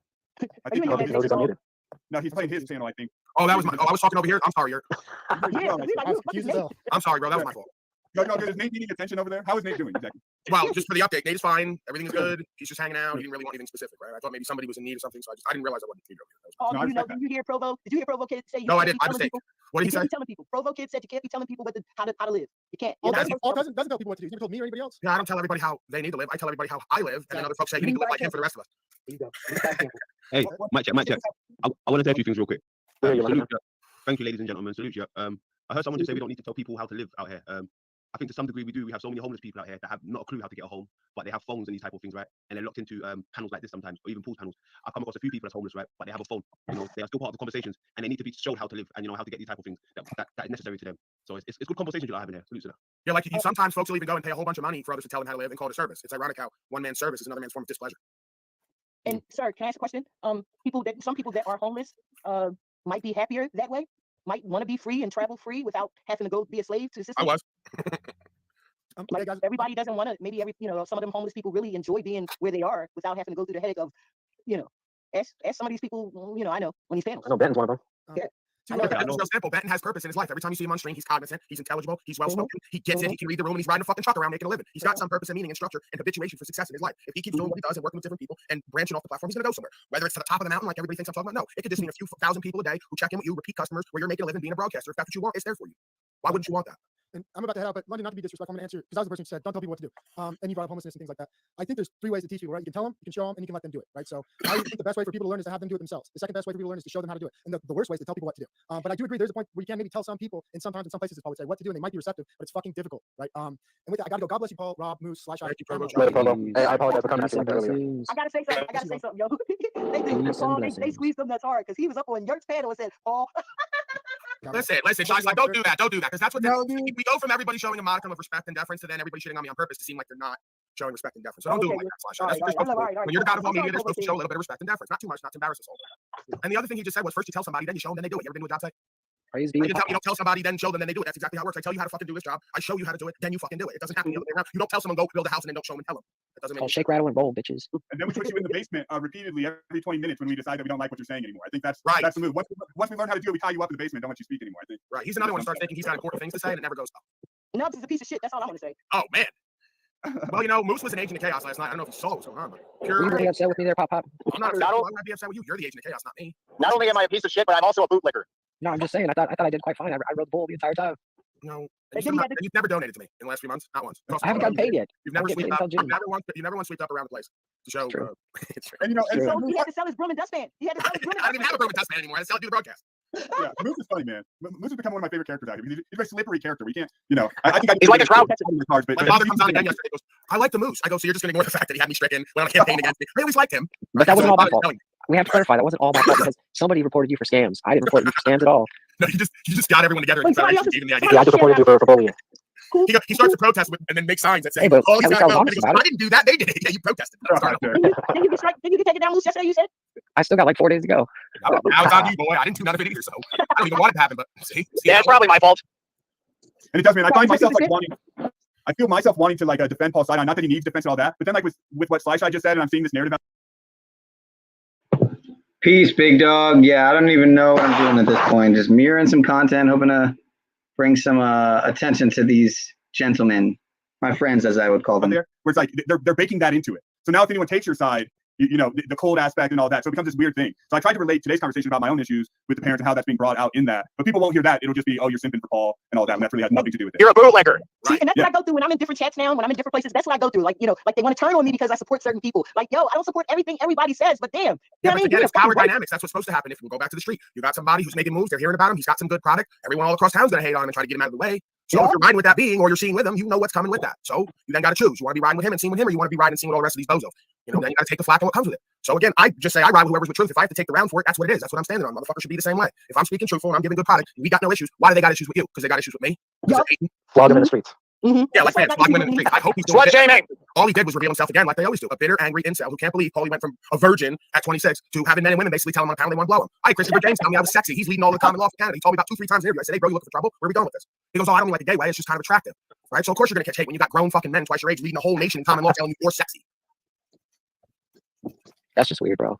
No, he's playing his channel, I think. Oh, that was my. Oh, I was talking over here. I'm sorry, Yurt. I'm sorry, bro. That was my fault. No, is Nate needing attention over there? How is Nate doing exactly? Well, just for the update, Nate is fine. Everything's good. He's just hanging out. He didn't really want anything specific, right? I thought maybe somebody was in need or something, so I didn't realize I wasn't needed. Did you hear Provo? Did you hear Provo Kid say? No, I didn't. I mistake. What did he say? Telling people. Provo Kid said you can't be telling people how to live. You can't. Paul doesn't tell people what to do. He's never told me or anybody else. Yeah, I don't tell everybody how they need to live. I tell everybody how I live, and then other folks say you need to live like him for the rest of us. There you go. Hey, mic check. I want to say a few things real quick. Thank you, ladies and gentlemen. Salute you. I heard someone just say we don't need to tell people how to live out here. I think to some degree we do. We have so many homeless people out here that have not a clue how to get a home, but they have phones and these type of things, right? And they're locked into panels like this sometimes, or even pool panels. I've come across a few people that's homeless, right? But they have a phone. They are still part of the conversations, and they need to be shown how to live and how to get these type of things that is necessary to them. So it's good conversation you're having there. Salute to that. Yeah, like sometimes folks will even go and pay a whole bunch of money for others to tell them how to live and call it a service. It's ironic how one man's service is another man's form of displeasure. And sir, can I ask a question? Some people that are homeless might be happier that way. Might want to be free and travel free without having to go be a slave to the system. I was. Hey, Like guys. everybody doesn't want to. Maybe some of them homeless people really enjoy being where they are without having to go through the headache of, you know, ask some of these people. I know on these panels. I know Ben's one of them. Yeah. To, I know. it's real simple. Benton has purpose in his life. Every time you see him on screen, he's cognizant, he's intelligible, he's well spoken, he gets it, he can read the room, and he's riding a fucking truck around making a living. He's got some purpose and meaning and structure and habituation for success in his life. If he keeps doing what he does and working with different people and branching off the platform, he's gonna go somewhere. Whether it's to the top of the mountain, like everybody thinks I'm talking about, no. It could just mean a few thousand people a day who check in with you, repeat customers, where you're making a living being a broadcaster. If that's what you want, it's there for you. Why wouldn't you want that? And I'm about to head out, but London, not to be disrespectful, I'm going to answer because I was the person who said, don't tell people what to do. And you brought up homelessness and things like that. I think there's 3 ways to teach people, right? You can tell them, you can show them, and you can let them do it, right? So I think the best way for people to learn is to have them do it themselves. The second best way for people to learn is to show them how to do it. And the worst way is to tell people what to do. But I do agree there's a point where you can maybe tell some people, and sometimes in some places it's probably say what to do, and they might be receptive, but it's fucking difficult, right? And with that, I got to go. God bless you, Paul, Rob, Moose, Slash. Later, Provo. Hey, I apologize for coming after you like that earlier. I gotta say something, yo. they squeezed him. That's hard because he was up on Yurt's panel and said, "Paul." Listen, Josh, like, don't do that, because that's what we go from everybody showing a modicum of respect and deference to then everybody shitting on me on purpose to seem like they're not showing respect and deference. So don't do it like that, Slash. That's what you're supposed to do. When you're the god of all media, they're supposed to show a little bit of respect and deference, not too much, not to embarrass us all. And the other thing he just said was first you tell somebody, then you show them, then they do it. You ever been to a job site? Praise You be. don't tell somebody, then show them, then they do it. That's exactly how it works. I tell you how to fucking do this job. I show you how to do it, then you fucking do it. It doesn't happen the other way around. You don't tell someone go build a house and then don't show them and tell them. It doesn't make Called shake, rattle, and roll, bitches. And then we put you in the basement repeatedly every 20 minutes when we decide that we don't like what you're saying anymore. I think that's right. That's the move. Once we learn how to do it, we tie you up in the basement, don't let you speak anymore. I think. Right. He's another one who starts thinking he's got important things to say and it never goes up. No, this is a piece of shit. That's all I'm gonna say. Oh man. Well, Moose was an agent of chaos last night. I don't know if you saw what was going on, but Were you really upset with me there, Pop? I'm not upset. Why would I be upset with you? You're the agent of chaos, not me. Not only am I a piece of shit, but I'm also a bootlicker. No, I'm just saying. I thought I did quite fine. I rode the bull the entire time. No, you've never donated to me in the last few months. Not once. I haven't gotten paid yet. You've never swept up. You never once swept up around the place to show. And so he had to sell his broom and dustpan. I don't even have a broom and dustpan anymore. I sell it to the broadcast. Yeah, Moose is funny, man. Moose has become one of my favorite characters out here because he's a slippery character. We can't, I think he's like a trout. My father comes on again yesterday. Goes, I like the Moose. I go, so you're just going to ignore the fact that he had me stricken when on a campaign against me. I always liked him. But that wasn't all my fault. We have to clarify that wasn't all my fault because somebody reported you for scams. I didn't report you for scams at all. No, you just got everyone together and gave him the idea. Yeah, I just reported you for bullying. He starts to protest and then make signs that say, hey, but "Oh, he's goes, I didn't do that. They did it. Yeah, you protested." Did you take it down loose yesterday? You said. I still got like 4 days to go. Now it's on you, boy. I didn't do none of it either, so I don't even want it to happen. But see yeah, it's probably my fault. And it does, man. I find myself like wanting. I feel myself wanting to like defend Paul Sidon. Not that he needs defense and all that, but then like with what Slashy just said, and I'm seeing this narrative. Peace, big dog. Yeah, I don't even know what I'm doing at this point. Just mirroring some content, hoping to bring some attention to these gentlemen, my friends, as I would call them. Where it's like they're baking that into it. So now if anyone takes your side, the cold aspect and all that, so it becomes this weird thing. So I tried to relate today's conversation about my own issues with the parents and how that's being brought out in that. But people won't hear that. It'll just be, oh, you're simping for Paul and all that. And that really has nothing to do with it. You're a bootlegger. See, and that's what I go through when I'm in different chats now, when I'm in different places. That's what I go through. Like, like they want to turn on me because I support certain people. Like, yo, I don't support everything everybody says, but damn. Yeah, but again, it's power dynamics. That's what's supposed to happen. If we go back to the street, you got somebody who's making moves. They're hearing about him. He's got some good product. Everyone all across town's going to hate on him and try to get him out of the way. So if you're riding with that being or you're seeing with him, you know what's coming with that. So you then got to choose. You want to be riding with him and seeing with him, or you want to be riding and seeing with all the rest of these bozos. Then you got to take the flack and what comes with it. So again, I just say I ride with whoever's with truth. If I have to take the round for it, that's what it is. That's what I'm standing on. Motherfuckers should be the same way. If I'm speaking truthful and I'm giving good product, and we got no issues. Why do they got issues with you? Because they got issues with me. Flog him in the streets. Yeah, like man, flog him in the street. I hope he's doing it. All he did was reveal himself again, like they always do. A bitter, angry incel who can't believe Paulie went from a virgin at 26 to having men and women basically tell him on a panel they want to blow him. Christopher James told me I was sexy. He's leading all the common law for Canada. He told me about 2-3 times in the interview. I said, hey, bro, you looking for trouble? Where are we going with this? He goes, oh, I don't mean like a gay way. It's just kind of attractive. Right? So of course you're gonna catch hate when you got grown fucking men twice your age leading a whole nation in common law telling you you're sexy. That's just weird, bro.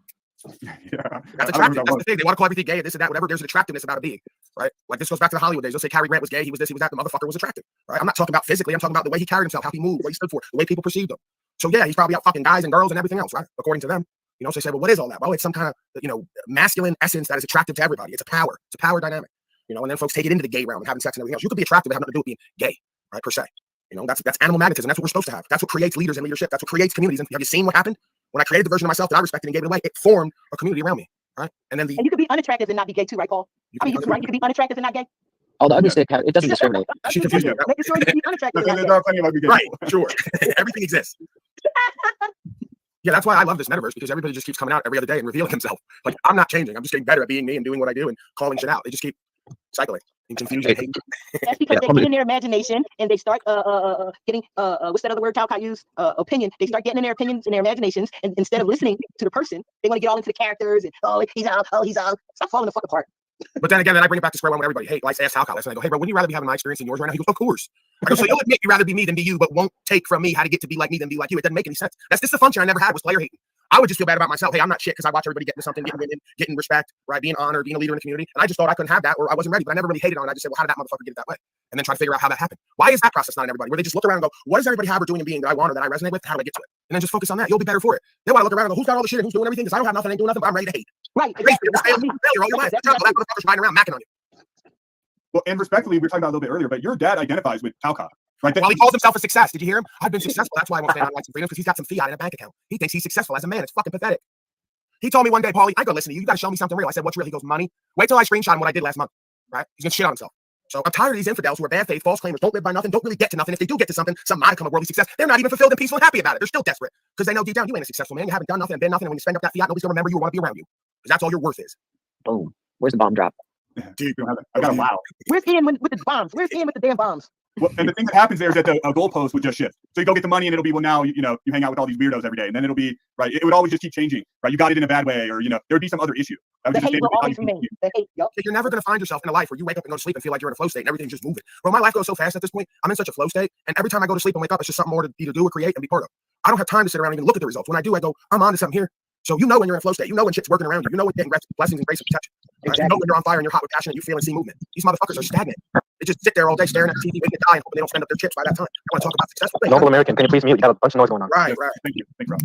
Yeah, that's attractive. That's the thing. They want to call everything gay, this and that, whatever. There's an attractiveness about a being, right? Like this goes back to the Hollywood days. They'll say Cary Grant was gay, he was this, he was that. The motherfucker was attractive, right? I'm not talking about physically. I'm talking about the way he carried himself, how he moved, what he stood for, the way people perceived him. So yeah, he's probably out fucking guys and girls and everything else, right? According to them. So they say, well, what is all that? Well, it's some kind of masculine essence that is attractive to everybody. It's a power dynamic. And then folks take it into the gay realm and having sex and everything else. You could be attractive and have nothing to do with being gay, right? Per se. That's animal magnetism. That's what we're supposed to have. That's what creates leaders and leadership. That's what creates communities. And have you seen what happened? When I created the version of myself that I respected and gave it away, it formed a community around me, right? And then you could be unattractive and not be gay too, right, Paul? You could be unattractive and not gay. Oh, the ugly stick, it doesn't discriminate. She confused me. Making sure you can be unattractive. There are plenty of ugly gay right, people. sure. Everything exists. Yeah, that's why I love this metaverse, because everybody just keeps coming out every other day and revealing himself. Like, I'm not changing. I'm just getting better at being me and doing what I do and calling shit out. They just keep cycling and confusing. That's because they get in their imagination and they start getting what's that other word Talcott used? Opinion. They start getting in their opinions and their imaginations, and instead of listening to the person, they want to get all into the characters and he's out. Stop falling the fuck apart. But then again, I bring it back to square one with everybody. Hey, like ask Talcott. And I go, hey, bro, wouldn't you rather be having my experience than yours right now? He goes, of course. I go, so you'll admit you'd rather be me than be you, but won't take from me how to get to be like me than be like you. It doesn't make any sense. That's just the function I never had, was player hating. I would just feel bad about myself. Hey, I'm not shit because I watch everybody get into something, getting women, getting respect, right? Being honored, being a leader in the community. And I just thought I couldn't have that, or I wasn't ready, but I never really hated on it. I just said, well, how did that motherfucker get it that way? And then try to figure out how that happened. Why is that process not in everybody? Where they just look around and go, what does everybody have or doing and being that I want or that I resonate with? How do I get to it? And then just focus on that. You'll be better for it. They want to look around and go, who's got all the shit and who's doing everything? Because I don't have nothing, ain't doing nothing, but I'm ready to hate. Right. Exactly. You're all your life. That motherfucker's riding around macking on you. Well, and respectfully, we were talking about a little bit earlier, but your dad identifies with Talcott, right? Well, he calls himself a success. Did you hear him? I've been successful. That's why I won't stand on rights and freedoms, because he's got some fiat in a bank account. He thinks he's successful as a man. It's fucking pathetic. He told me one day, Paulie, I go, listen to you. You got to show me something real. I said, what's real? He goes, money. Wait till I screenshot him what I did last month, right? He's going to shit on himself. So I'm tired of these infidels who are bad faith, false claimers, don't live by nothing, don't really get to nothing. If they do get to something, some modicum of worldly success, they're not even fulfilled and peaceful and happy about it. They're still desperate because they know deep down you ain't a successful man. You haven't done nothing and been nothing. And when you spend up that fiat, nobody's going to remember you or want to be around you because that's all your worth is. Boom. Where's the bomb drop? Dude, I got wow. Where's Ian with the bombs? Where's Ian with the damn bombs? Well, and the thing that happens there is that the goalpost would just shift. So you go get the money, and it'll be, well, now you hang out with all these weirdos every day, and then it'll be right. It would always just keep changing, right? You got it in a bad way, or there would be some other issue. The hate will always remain. The hate, yep. You're never going to find yourself in a life where you wake up and go to sleep and feel like you're in a flow state and everything's just moving. Bro, my life goes so fast at this point. I'm in such a flow state, and every time I go to sleep and wake up, it's just something more to either do or create and be part of. I don't have time to sit around and even look at the results. When I do, I go, I'm on to something here. So when you're in a flow state, when shit's working around you, when you're getting blessings and grace and protection. Right? Exactly. When you're on fire and you're hot with passion and you feel and see movement. These motherfuckers are stagnant. They just sit there all day staring at the TV, waiting to die, and hoping they don't spend up their chips by that time. I want to talk about successful things. Noble American, can you please mute? You have a bunch of noise going on. Right. Thank you. Thanks, Rob.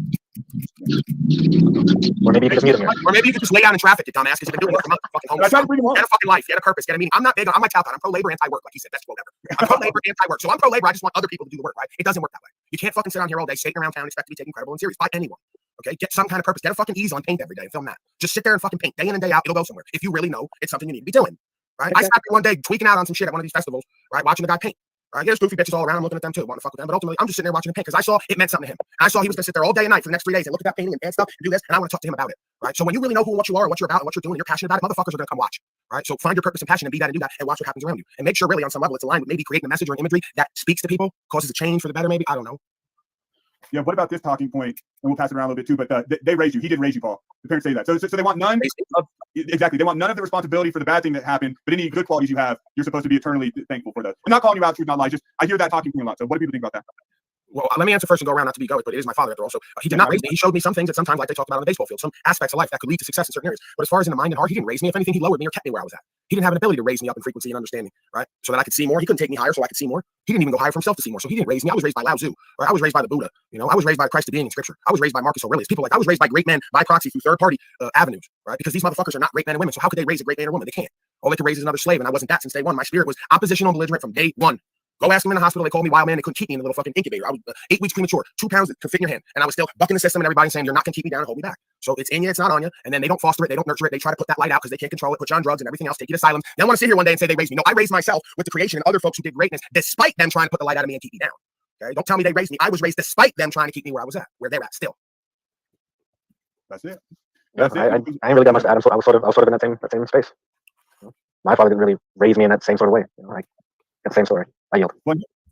Or maybe you can just mute him here. Or maybe you could just lay down in traffic, you dumbass, because you've been doing work a month. Fucking home. I tried to bring him on. Get a fucking life. Get a purpose. Get a meaning. I'm not big on. I'm like Talcott. I'm pro-labor, anti-work, like he said. Best quote ever. I'm pro-labor, anti-work. So I'm pro-labor. I just want other people to do the work, right? It doesn't work that way. You can't fucking sit on here all day, skating around town, and expect to be taken credible and serious by anyone. Okay, get some kind of purpose. Get a fucking ease on paint every day and film that. Just sit there and fucking paint day in and day out. It'll go somewhere. If you really know it's something you need to be doing, right? I sat there one day tweaking out on some shit at one of these festivals, right? Watching the guy paint. Right? There's goofy bitches all around. I'm looking at them too. Want to fuck with them, but ultimately, I'm just sitting there watching him paint because I saw it meant something to him. And I saw he was going to sit there all day and night for the next 3 days and look at that painting and stuff and do this. And I want to talk to him about it. Right? So when you really know who and what you are and what you're about and what you're doing, and you're passionate about it, motherfuckers are going to come watch. Right? So find your purpose and passion and be that and do that and watch what happens around you. And make sure really on some level it's aligned with maybe creating a message or an imagery that speaks to people, causes a change for the better. Maybe I don't know. Yeah, what about this talking point? And we'll pass it around a little bit too, but they raised you. He did raise you, Paul. The parents say that. So they want none of, exactly. They want none of the responsibility for the bad thing that happened, but any good qualities you have, you're supposed to be eternally thankful for those. I'm not calling you out, truth, not lies. Just I hear that talking point a lot. So what do people think about that? Well, let me answer first and go around, not to be egoic, but it is my father after all. So he did not raise me. He showed me some things that sometimes, like they talked about on the baseball field, some aspects of life that could lead to success in certain areas. But as far as in the mind and heart, he didn't raise me. If anything, he lowered me or kept me where I was at. He didn't have an ability to raise me up in frequency and understanding, right? So that I could see more. He couldn't take me higher so I could see more. He didn't even go higher for himself to see more. So he didn't raise me. I was raised by Lao Tzu, or I was raised by the Buddha. I was raised by Christ the being in scripture. I was raised by Marcus Aurelius. People like I was raised by great men by proxy through third party avenues, right? Because these motherfuckers are not great men and women. So how could they raise a great man or woman? They can't. All they could raise is another slave, and I wasn't that since day one. My spirit was oppositional, belligerent from day one. Go ask them in the hospital. They called me wild man. They couldn't keep me in the little fucking incubator. I was 8 weeks premature, 2 pounds to fit in your hand. And I was still bucking the system and everybody saying, you're not going to keep me down and hold me back. So it's in you, it's not on you. And then they don't foster it. They don't nurture it. They try to put that light out because they can't control it, put you on drugs and everything else, take you to asylums. They don't want to sit here one day and say they raised me. No, I raised myself with the creation and other folks who did greatness despite them trying to put the light out of me and keep me down. Okay, don't tell me they raised me. I was raised despite them trying to keep me where I was at, where they're at still. That's it. Yeah, I ain't really got much to add. I was sort of in that same space. My father didn't really raise me in that same sort of way. Like that same story. I yield.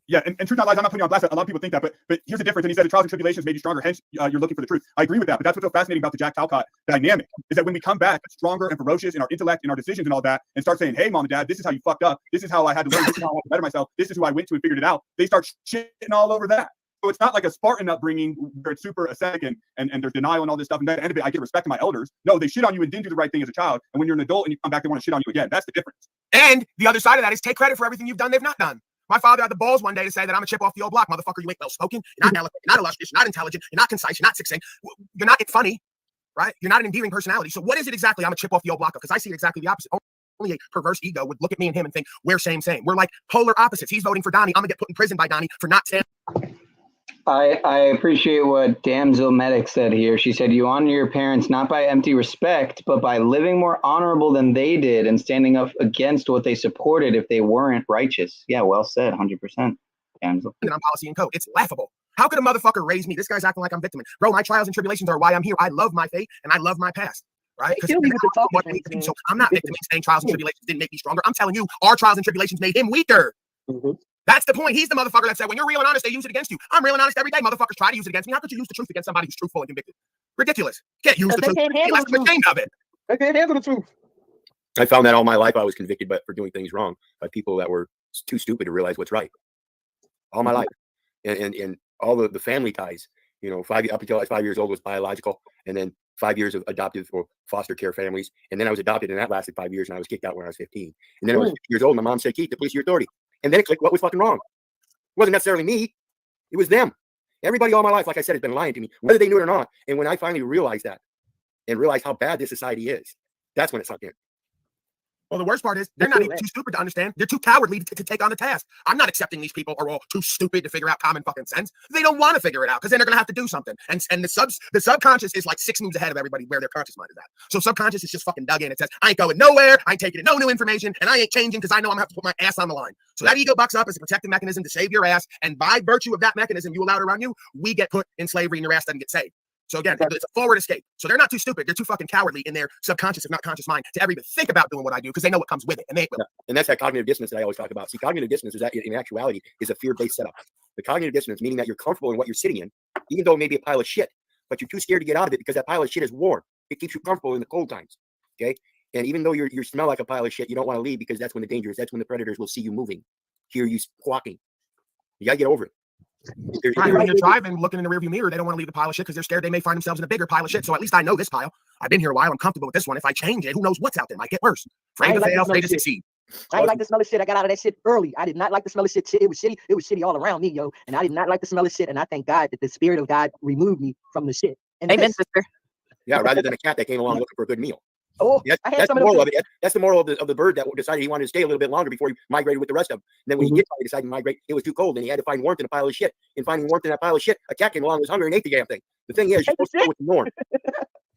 Yeah, and truth, not lies. I'm not putting you on blast. A lot of people think that, but here's the difference. And he said the trials and tribulations made you stronger. Hence, you're looking for the truth. I agree with that. But that's what's so fascinating about the Jack Talcott dynamic is that when we come back stronger and ferocious in our intellect, in our decisions, and all that, and start saying, "Hey, mom and dad, this is how you fucked up. This is how I had to learn. This is how I want to better myself. This is who I went to and figured it out." They start shitting all over that. So it's not like a Spartan upbringing where it's super ascetic and there's denial and all this stuff. And at the end of it, I get respect to my elders. No, they shit on you and didn't do the right thing as a child. And when you're an adult and you come back, they want to shit on you again. That's the difference. And the other side of that is take credit for everything you've done they've not done. My father had the balls one day to say that I'm a chip off the old block. Motherfucker, you ain't well-spoken. You're not eloquent. You're not illustrious. You're not intelligent. You're not concise. You're not succinct. You're not funny, right? You're not an endearing personality. So what is it exactly I'm a chip off the old block of? Because I see it exactly the opposite. Only a perverse ego would look at me and him and think, we're same. We're like polar opposites. He's voting for Donnie. I'm going to get put in prison by Donnie for not standing. I appreciate what Damsel Medic said here. She said, you honor your parents not by empty respect, but by living more honorable than they did and standing up against what they supported if they weren't righteous. Yeah, well said, 100%, Damsel. And I'm policy and code. It's laughable. How could a motherfucker raise me? This guy's acting like I'm victim. Bro, my trials and tribulations are why I'm here. I love my faith and I love my past. Right? So I'm not victim saying trials and tribulations didn't make me stronger. I'm telling you, our trials and tribulations made him weaker. Mm-hmm. That's the point. He's the motherfucker that said, when you're real and honest, they use it against you. I'm real and honest every day. Motherfuckers try to use it against me. How could you use the truth against somebody who's truthful and convicted? Ridiculous. Can't use the truth. I'm ashamed of it. They can't handle the truth. I found that all my life I was convicted for doing things wrong by people that were too stupid to realize what's right. all my life, and all the family ties. You know, up until I was 5 years old was biological, and then 5 years of adoptive or foster care families, and then I was adopted, and that lasted 5 years, and I was kicked out when I was 15. And then I was 50 years old, and my mom said, "Keith, the police are your authority." And then it clicked, what was fucking wrong? It wasn't necessarily me, it was them. Everybody all my life, like I said, has been lying to me, whether they knew it or not. And when I finally realized that, and realized how bad this society is, that's when it sunk in. Well, the worst part is they're not even too stupid to understand. They're too cowardly to take on the task. I'm not accepting these people are all too stupid to figure out common fucking sense. They don't want to figure it out because then they're going to have to do something. And the subconscious is like 6 moves ahead of everybody where their conscious mind is at. So subconscious is just fucking dug in. It says, I ain't going nowhere. I ain't taking no new information. And I ain't changing because I know I'm going to have to put my ass on the line. So that ego bucks up as a protective mechanism to save your ass. And by virtue of that mechanism you allow to run you, we get put in slavery and your ass doesn't get saved. So again, it's a forward escape. So they're not too stupid. They're too fucking cowardly in their subconscious, if not conscious mind, to ever even think about doing what I do because they know what comes with it. And they will. And that's that cognitive dissonance that I always talk about. See, cognitive dissonance is that in actuality is a fear-based setup. The cognitive dissonance, meaning that you're comfortable in what you're sitting in, even though it may be a pile of shit, but you're too scared to get out of it because that pile of shit is warm. It keeps you comfortable in the cold times. Okay. And even though you smell like a pile of shit, you don't want to leave because that's when the danger is. That's when the predators will see you moving, hear you squawking. You gotta get over it. Right, when you're driving, looking in the rearview mirror, they don't want to leave the pile of shit because they're scared they may find themselves in a bigger pile of shit. So at least I know this pile. I've been here a while. I'm comfortable with this one. If I change it, who knows what's out there? Might get worse. Afraid to fail, afraid to succeed. I didn't like the smell of shit. I got out of that shit early. I did not like the smell of shit. It was shitty. It was shitty all around me, yo. And I did not like the smell of shit. And I thank God that the spirit of God removed me from the shit. And amen, sister. Yeah, rather than a cat that came along looking for a good meal. Oh, that's the moral of it. That's the moral of the bird that decided he wanted to stay a little bit longer before he migrated with the rest of them. And then when he decided to migrate, it was too cold, and he had to find warmth in a pile of shit. And finding warmth in that pile of shit, a cat came along, was hungry, and ate the damn thing. The thing is, you're supposed to go with the norm,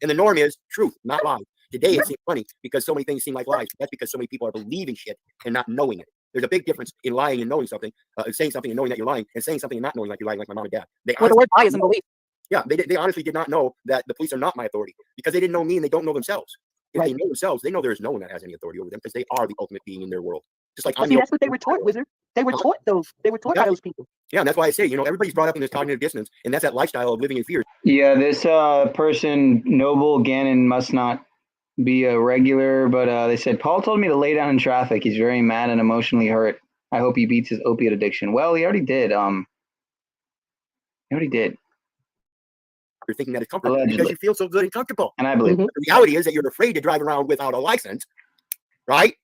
and the norm is truth, not lies. Today it seems funny because so many things seem like lies. That's because so many people are believing shit and not knowing it. There's a big difference in lying and knowing something, saying something and knowing that you're lying, and saying something and not knowing like you're lying, like my mom and dad. Well, the word lie is in belief. Yeah, they honestly did not know that the police are not my authority because they didn't know me and they don't know themselves. If they know themselves, they know there's no one that has any authority over them because they are the ultimate being in their world. Just like that's what they were taught, Wizard. They were taught those. They were taught by those people. Yeah, and that's why I say, everybody's brought up in this cognitive dissonance, and that's that lifestyle of living in fear. Yeah, this person, Noble Gannon, must not be a regular, but they said, Paul told me to lay down in traffic. He's very mad and emotionally hurt. I hope he beats his opiate addiction. Well, he already did. You're thinking that it's comfortable because you feel so good and comfortable. And I believe the reality is that you're afraid to drive around without a license, right?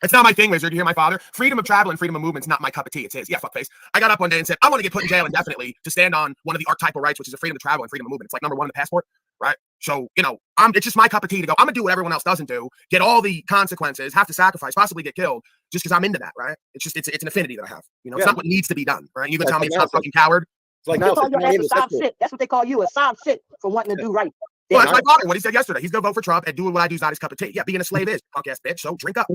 It's not my thing, Wizard. You hear my father? Freedom of travel and freedom of movement's not my cup of tea. It's his. Yeah, fuckface. I got up one day and said, I want to get put in jail indefinitely to stand on one of the archetypal rights, which is the freedom of travel and freedom of movement. It's like number 1 in the passport, right? So, it's just my cup of tea to go, I'm going to do what everyone else doesn't do, get all the consequences, have to sacrifice, possibly get killed, just because I'm into that, right? It's just, it's an affinity that I have. It's not what needs to be done, right? You can tell me it's not fucking coward. It's like they call your ass a soft shit. That's what they call you, a soft shit for wanting to do right. Well, that's my father. What he said yesterday. He's gonna vote for Trump, and doing what I do is not his cup of tea. Yeah, being a slave is punk ass bitch. So drink up.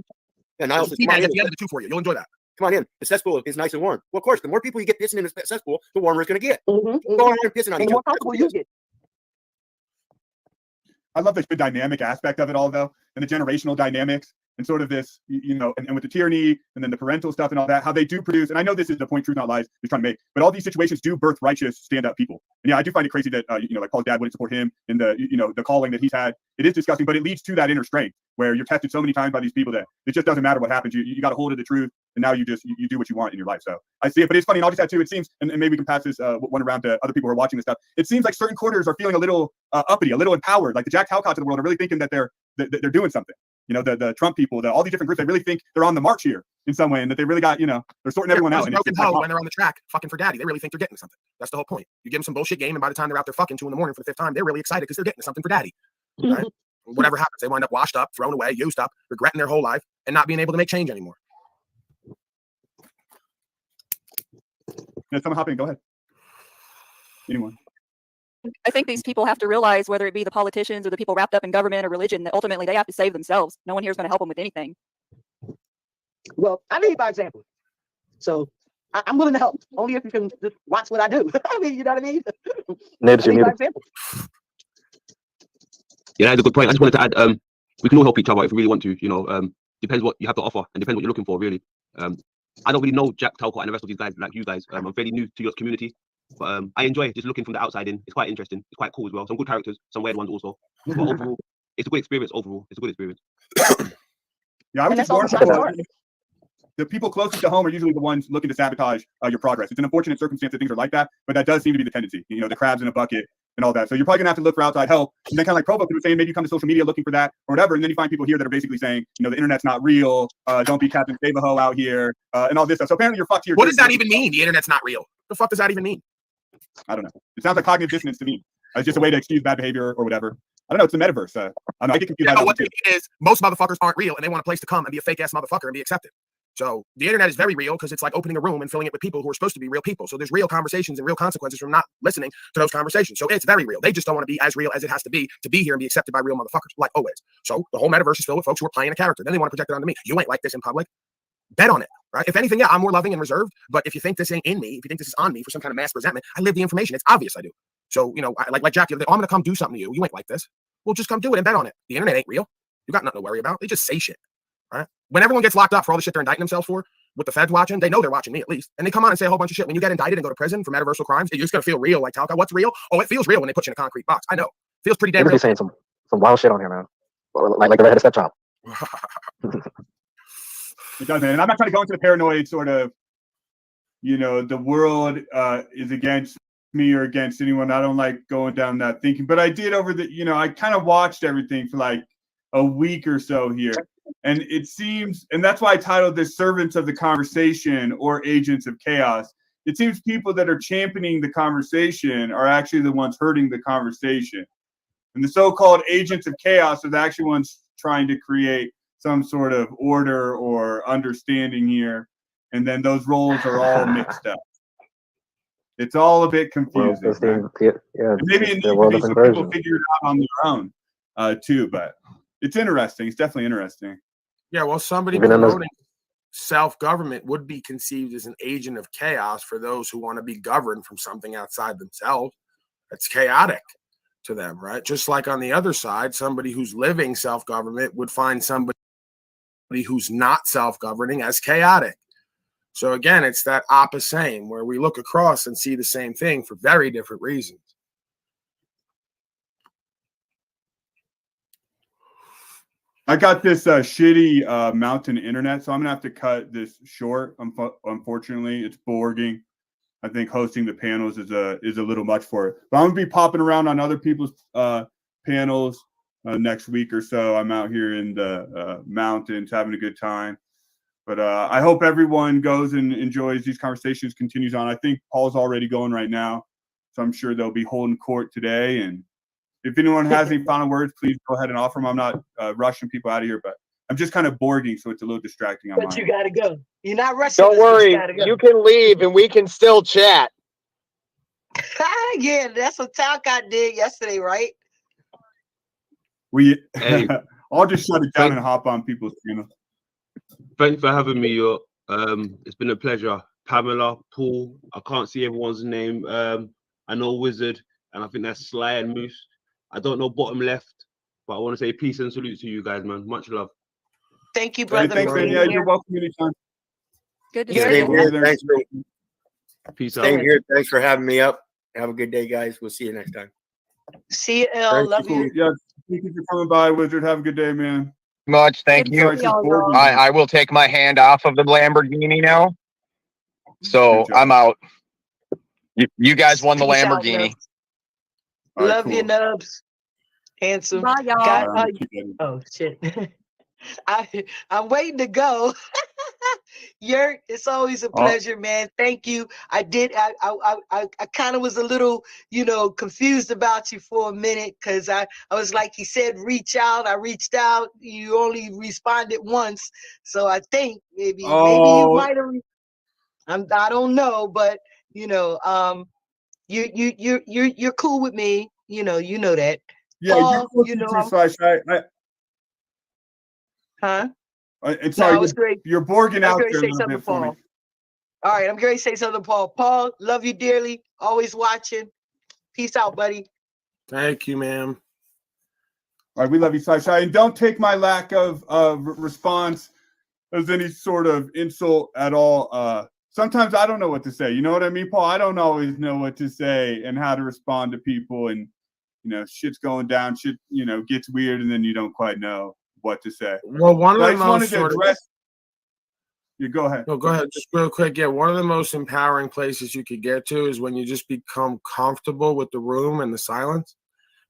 Yeah, Niles, at the end of the two for you. You'll enjoy that. Come on in. The cesspool is nice and warm. Well, of course, the more people you get pissing in the cesspool, the warmer it's gonna get. Go around and pissing on each other. The more comfortable you get. I love the dynamic aspect of it all, though, and the generational dynamics and sort of this, and with the tyranny and then the parental stuff and all that, how they do produce. And I know this is the point Truth Not Lies is trying to make, but all these situations do birth righteous, stand-up people. And yeah, I do find it crazy that, like Paul's dad wouldn't support him in the, the calling that he's had. It is disgusting, but it leads to that inner strength where you're tested so many times by these people that it just doesn't matter what happens. You got a hold of the truth, and now you do what you want in your life. So I see it, but it's funny. And I'll just add too, it seems, and maybe we can pass this one around to other people who are watching this stuff. It seems like certain quarters are feeling a little uppity, a little empowered. Like the Jack Talcotts of the world are really thinking that they're doing something. The Trump people, all these different groups, they really think they're on the march here in some way, and that they really got, they're sorting everyone out. Broken hoe when they're on the track, fucking for daddy. They really think they're getting something. That's the whole point. You give them some bullshit game, and by the time they're out there fucking 2 a.m. for the 5th time, they're really excited because they're getting something for daddy. Right? Whatever happens, they wind up washed up, thrown away, used up, regretting their whole life, and not being able to make change anymore. Yeah, someone hop in. Go ahead. Anyone? I think these people have to realize, whether it be the politicians or the people wrapped up in government or religion, that ultimately they have to save themselves. No one here is going to help them with anything. Well, I lead by example. So I'm willing to help, only if you can just watch what I do. I mean, you know what I mean? Nibs, you're muted. Yeah, that's a good point. I just wanted to add, we can all help each other if we really want to. Depends what you have to offer and depends what you're looking for, really. I don't really know Jack Talcott and the rest of these guys like you guys. I'm fairly new to your community, but I enjoy just looking from the outside in. It's quite interesting. It's quite cool as well. Some good characters, some weird ones also. But overall, it's a good experience. Overall, it's a good experience. Yeah, I was just born. the people closest to home are usually the ones looking to sabotage your progress. It's an unfortunate circumstance that things are like that, but that does seem to be the tendency. You know, the crabs in a bucket and all that. So you're probably gonna have to look for outside help. And then kind of like Provo was saying, maybe you come to social media looking for that or whatever, and then you find people here that are basically saying, you know, the internet's not real. Don't be Captain Save-A-Ho out here, and all this stuff. So apparently you're fucked here. What does that even mean? The internet's not real. The fuck does that even mean? I don't know. It sounds like cognitive dissonance to me. It's just a way to excuse bad behavior or whatever. I don't know. It's the metaverse. I don't know. I get confused. You know, what they mean is most motherfuckers aren't real, and they want a place to come and be a fake ass motherfucker and be accepted. So the internet is very real because it's like opening a room and filling it with people who are supposed to be real people. So there's real conversations and real consequences from not listening to those conversations. So it's very real. They just don't want to be as real as it has to be here and be accepted by real motherfuckers, like always. So the whole metaverse is filled with folks who are playing a character. Then they want to project it onto me. You ain't like this in public. Bet on it, right? If anything, yeah, I'm more loving and reserved. But if you think this ain't in me, if you think this is on me for some kind of mass resentment, I live the information. It's obvious I do. So, you know, like Jack, I'm going to come do something to you. You ain't like this. Well, just come do it and bet on it. The internet ain't real. You got nothing to worry about. They just say shit, right? When everyone gets locked up for all the shit they're indicting themselves for, with the feds watching, they know they're watching me at least. And they come on and say a whole bunch of shit. When you get indicted and go to prison for metaversal crimes, you're just going to feel real like Talcott. What's real? Oh, it feels real when they put you in a concrete box. I know. Feels pretty damn real. Saying some wild shit on here, man. Like the redheaded stepchild. It doesn't. And I'm not trying to go into the paranoid sort of, you know, the world is against me or against anyone. I don't like going down that thinking. But I did over the, you know, I kind of watched everything for like a week or so here. And it seems, and that's why I titled this Servants of the Conversation or Agents of Chaos. It seems people that are championing the conversation are actually the ones hurting the conversation. And the so-called agents of chaos are the actual ones trying to create some sort of order or understanding here. And then those roles are all mixed up. It's all a bit confusing. Yeah, maybe it needs to be so people figure it out on their own too, but it's interesting. It's definitely interesting. Yeah, well, somebody promoting self-government would be conceived as an agent of chaos for those who want to be governed from something outside themselves. It's chaotic to them, right? Just like on the other side, somebody who's living self-government would find somebody who's not self-governing as chaotic. So again, it's that opposite same where we look across and see the same thing for very different reasons. I got this shitty mountain internet, so I'm gonna have to cut this short. Unfortunately, it's boring. I think hosting the panels is a little much for it. But I'm gonna be popping around on other people's panels next week or so. I'm out here in the mountains having a good time. But I hope everyone goes and enjoys these conversations, continues on. I think Paul's already going right now, so I'm sure they'll be holding court today. And if anyone has any final words, please go ahead and offer them. I'm not rushing people out of here, but I'm just kind of borging, so it's a little distracting on But you got to go. You're not rushing. Don't worry. You can leave and we can still chat. Yeah, that's what Talcott did yesterday, right? Hey, I'll just shut it down and hop on people's channel. Thanks for having me. It's been a pleasure. Pamela, Paul, I can't see everyone's name. I know Wizard, and I think that's Sly and Moose. I don't know bottom left, but I want to say peace and salute to you guys, man. Much love. Thank you, brother. Thanks, man. Yeah, you're welcome anytime. Good to Yeah, see you. thanks for, Peace out. same here. Thanks for having me up. Have a good day, guys. We'll see you next time. See you, L. Love you. Yeah, thank you for coming by, Wizard. Have a good day, man. Much. Thank you. I will take my hand off of the Lamborghini now. So I'm out. You guys won the Lamborghini. Love you, Nubs. Handsome. Bye, y'all. Oh, shit. I'm waiting to go. Yurt, it's always a pleasure, man. Thank you. I kind of was a little, confused about you for a minute because I was like, he said, reach out. I reached out. You only responded once. So I think maybe you might have. I don't know, but you're cool with me. You know that. Yeah, Paul, Huh? It's sorry, you're borging out there a say little something, bit for me. Paul. All right, I'm going to say something, Paul. Paul, love you dearly. Always watching. Peace out, buddy. Thank you, ma'am. All right, we love you, Shy. And don't take my lack of response as any sort of insult at all. Sometimes I don't know what to say. You know what I mean, Paul? I don't always know what to say and how to respond to people. And, shit's going down. Shit, gets weird, and then you don't quite know what to say. Well, one of I the just wanted most to address. You go ahead. No, go ahead. Just real quick. Yeah, one of the most empowering places you could get to is when you just become comfortable with the room and the silence,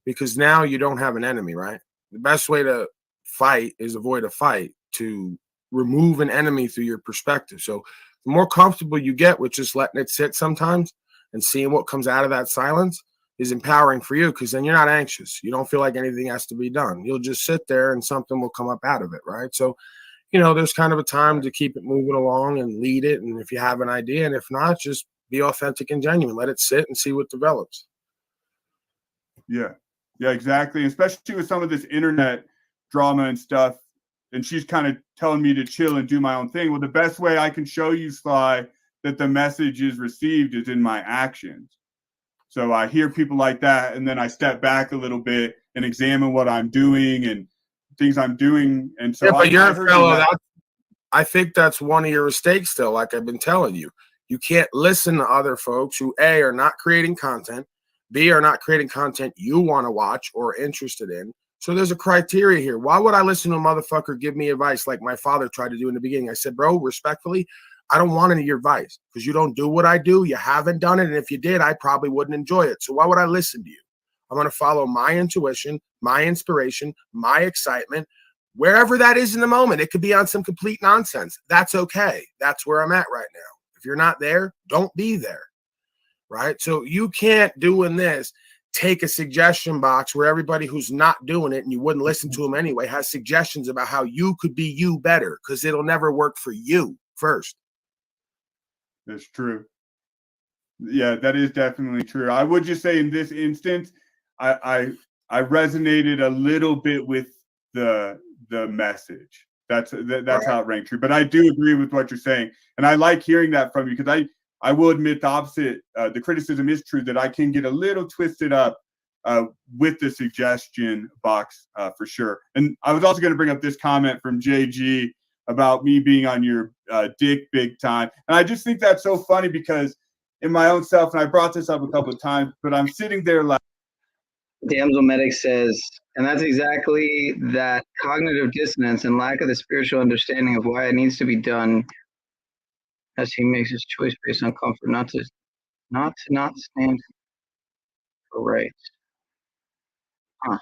because now you don't have an enemy, right? The best way to fight is avoid a fight, to remove an enemy through your perspective. So the more comfortable you get with just letting it sit sometimes and seeing what comes out of that silence is empowering for you, because then you're not anxious. You don't feel like anything has to be done. You'll just sit there and something will come up out of it, right? So, there's kind of a time to keep it moving along and lead it. And if you have an idea, and if not, just be authentic and genuine. Let it sit and see what develops. Yeah, exactly. Especially with some of this internet drama and stuff. And she's kind of telling me to chill and do my own thing. Well, the best way I can show you, Sly, that the message is received is in my actions. So I hear people like that, and then I step back a little bit and examine what I'm doing and things I'm doing. And so but you're a fellow. I think that's one of your mistakes still, like I've been telling you. You can't listen to other folks who, A, are not creating content, B, are not creating content you want to watch or interested in. So there's a criteria here. Why would I listen to a motherfucker give me advice like my father tried to do in the beginning? I said, bro, respectfully, I don't want any of your advice because you don't do what I do. You haven't done it. And if you did, I probably wouldn't enjoy it. So why would I listen to you? I'm going to follow my intuition, my inspiration, my excitement, wherever that is in the moment. It could be on some complete nonsense. That's okay. That's where I'm at right now. If you're not there, don't be there. Right? So you can't doing this take a suggestion box where everybody who's not doing it and you wouldn't listen to them anyway has suggestions about how you could be you better, because it'll never work for you first. That's true. Yeah, that is definitely true. I would just say in this instance, I resonated a little bit with the message. That's how it rang true. But I do agree with what you're saying, and I like hearing that from you, because I will admit the opposite. The criticism is true, that I can get a little twisted up with the suggestion box for sure. And I was also going to bring up this comment from JG about me being on your dick big time. And I just think that's so funny, because in my own self, and I brought this up a couple of times, but I'm sitting there like, Damsel Medic says, and that's exactly that cognitive dissonance and lack of the spiritual understanding of why it needs to be done, as he makes his choice based on comfort, not to stand for right. Huh.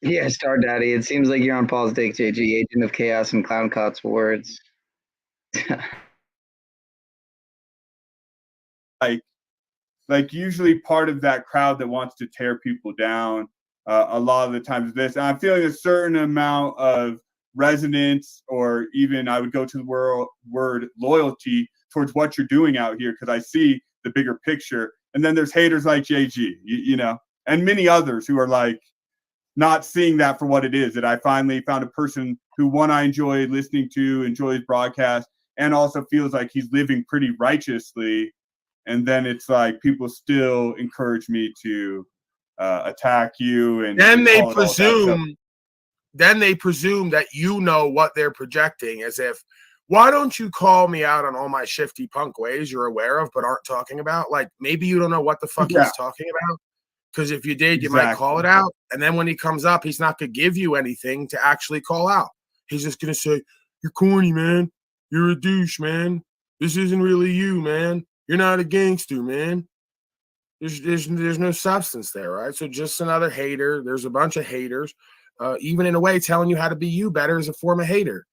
Yeah, Star Daddy. It seems like you're on Paul's dick, JG, agent of chaos and Clown Cot's words. like usually part of that crowd that wants to tear people down. A lot of the times this, and I'm feeling a certain amount of resonance, or even I would go to the word loyalty towards what you're doing out here, because I see the bigger picture. And then there's haters like JG, and many others who are like not seeing that for what it is. That I finally found a person who, one, I enjoy listening to, enjoys broadcast, and also feels like he's living pretty righteously. And then it's like people still encourage me to attack you, and then they presume that you know what they're projecting, as if, why don't you call me out on all my shifty punk ways you're aware of but aren't talking about? Like, maybe you don't know what the fuck he's talking about, because if you did, you might call it out. And then when he comes up, he's not going to give you anything to actually call out. He's just going to say, you're corny, man. You're a douche, man. This isn't really you, man. You're not a gangster, man. There's no substance there, right? So just another hater. There's a bunch of haters. Even in a way, telling you how to be you better is a form of hater.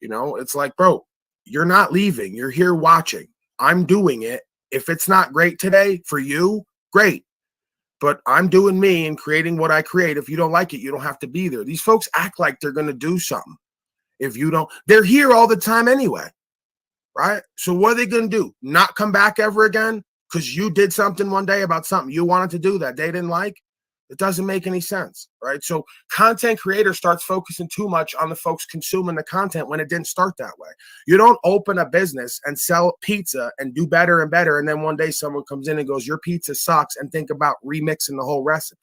It's like, bro, you're not leaving. You're here watching. I'm doing it. If it's not great today for you, great. But I'm doing me and creating what I create. If you don't like it, you don't have to be there. These folks act like they're going to do something. If you don't, they're here all the time anyway. Right? So what are they going to do? Not come back ever again because you did something one day about something you wanted to do that they didn't like? It doesn't make any sense, right? So content creator starts focusing too much on the folks consuming the content when it didn't start that way. You don't open a business and sell pizza and do better and better, and then one day someone comes in and goes, your pizza sucks, and think about remixing the whole recipe.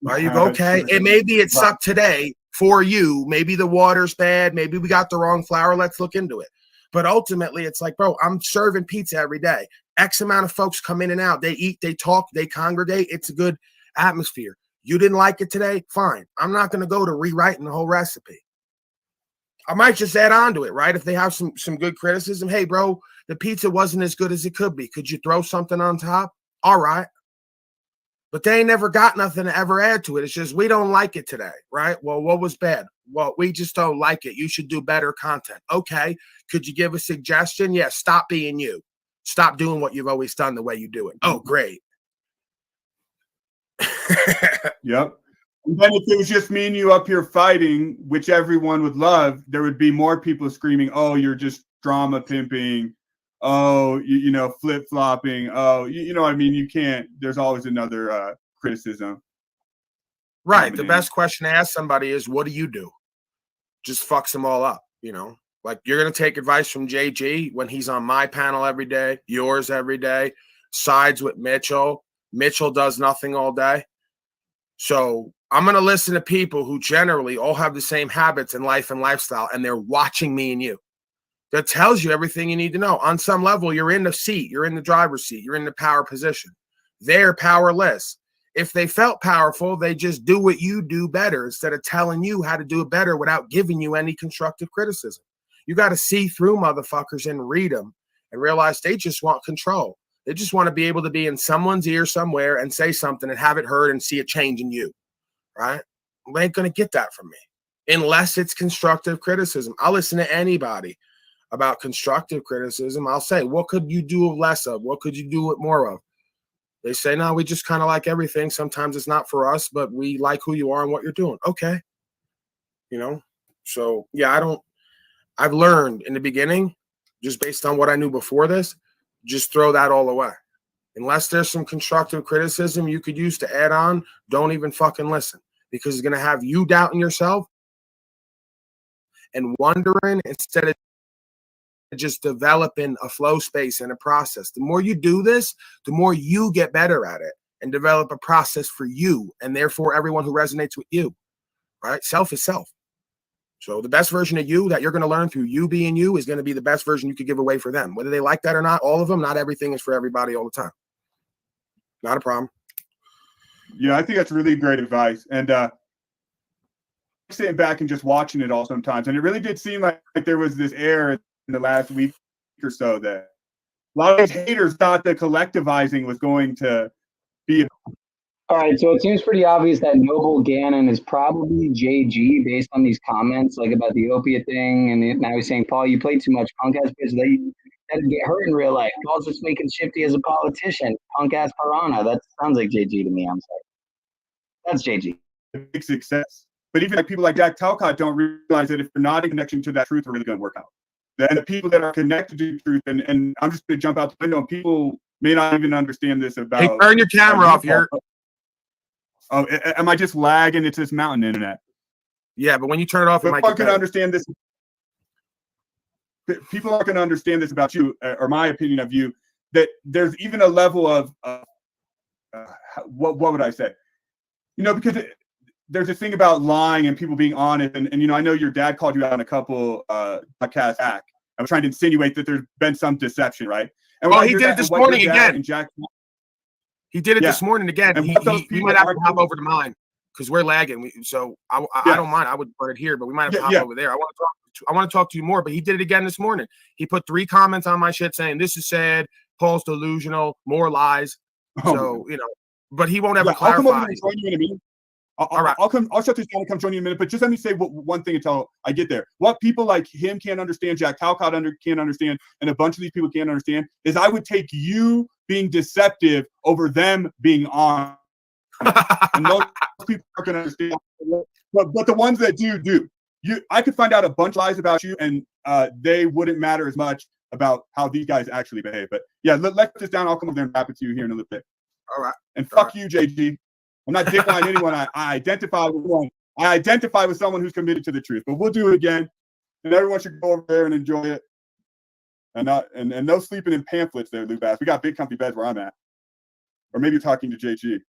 Right? You go, okay, and maybe it sucked today for you. Maybe the water's bad. Maybe we got the wrong flour. Let's look into it. But ultimately, it's like, bro, I'm serving pizza every day. X amount of folks come in and out. They eat, they talk, they congregate. It's a good atmosphere. You didn't like it today? Fine. I'm not going to go to rewriting the whole recipe. I might just add on to it, right? If they have some good criticism, hey, bro, the pizza wasn't as good as it could be. Could you throw something on top? All right. But they ain't never got nothing to ever add to it. It's just, we don't like it today, right? Well, what was bad? Well, we just don't like it. You should do better content. Okay. Could you give a suggestion? Yeah, stop being you. Stop doing what you've always done the way you do it. Oh, great. Yep. And then if it was just me and you up here fighting, which everyone would love, there would be more people screaming, oh, you're just drama pimping. Oh, you know, flip-flopping. Oh, you know what I mean? You can't. There's always another criticism. Right. The best question to ask somebody is, what do you do? Just fucks them all up, you know? Like, you're going to take advice from JG when he's on my panel every day, yours every day, sides with Mitchell. Mitchell does nothing all day. So I'm going to listen to people who generally all have the same habits in life and lifestyle, and they're watching me and you. That tells you everything you need to know. On some level, you're in the seat. You're in the driver's seat. You're in the power position. They're powerless. If they felt powerful, they just do what you do better instead of telling you how to do it better without giving you any constructive criticism. You got to see through motherfuckers and read them and realize they just want control. They just want to be able to be in someone's ear somewhere and say something and have it heard and see a change in you, right? They ain't going to get that from me unless it's constructive criticism. I'll listen to anybody about constructive criticism. I'll say, what could you do less of? What could you do it more of? They say, no, we just kind of like everything. Sometimes it's not for us, but we like who you are and what you're doing. Okay. You know? So, yeah, I've learned in the beginning, just based on what I knew before this, just throw that all away. Unless there's some constructive criticism you could use to add on, don't even fucking listen, because it's going to have you doubting yourself and wondering instead of just developing a flow space and a process. The more you do this, the more you get better at it and develop a process for you and therefore everyone who resonates with you, right? Self is self. So the best version of you that you're going to learn through you being you is going to be the best version you could give away for them. Whether they like that or not, all of them, not everything is for everybody all the time. Not a problem. Yeah, I think that's really great advice. And sitting back and just watching it all sometimes, and it really did seem like there was this air in the last week or so that a lot of these haters thought that collectivizing was going to be. All right, so it seems pretty obvious that Noble Gannon is probably JG based on these comments, like about the opiate thing, and now he's saying, Paul, you play too much punk ass bitch. That'd get hurt in real life. Paul's just making shifty as a politician. Punk ass piranha. That sounds like JG to me. I'm sorry. That's JG. A big success. But even like people like Jack Talcott don't realize that if they're not in connection to that truth, they're really going to work out. And the people that are connected to the truth, and I'm just going to jump out the window, and people may not even understand this about. Hey, turn your camera off here. Oh, am I just lagging? It's this mountain internet. Yeah, but when you turn it off, it might get better. Understand this. People aren't going to understand this about you, or my opinion of you, that there's even a level of what would I say? You know, because there's a thing about lying and people being honest, and you know, I know your dad called you out on a couple podcasts back. I was trying to insinuate that there's been some deception, right? And he did it this morning again. He did it this morning again. He might have to hop over to mine because we're lagging. I don't mind. I would put it here, but we might have to hop over there. I want to talk to you more. But he did it again this morning. He put 3 comments on my shit saying this is sad, Paul's delusional, more lies. So you know, but he won't ever clarify. I'll come over and join you in a minute. All right. I'll shut this down and come join you in a minute. But just let me say one thing until I get there. What people like him can't understand, Jack Talcott can't understand, and a bunch of these people can't understand is I would take you being deceptive over them being on. And most people aren't going to understand. But the ones that do. I could find out a bunch of lies about you, and they wouldn't matter as much about how these guys actually behave. But yeah, let this down. I'll come over there and rap it to you here in a little bit. All right. And fuck you, JG. I'm not dicklying anyone. I identify with one. I identify with someone who's committed to the truth. But we'll do it again, and everyone should go over there and enjoy it. And no sleeping in pamphlets there, Lou Bass. We got big comfy beds where I'm at. Or maybe you're talking to JG.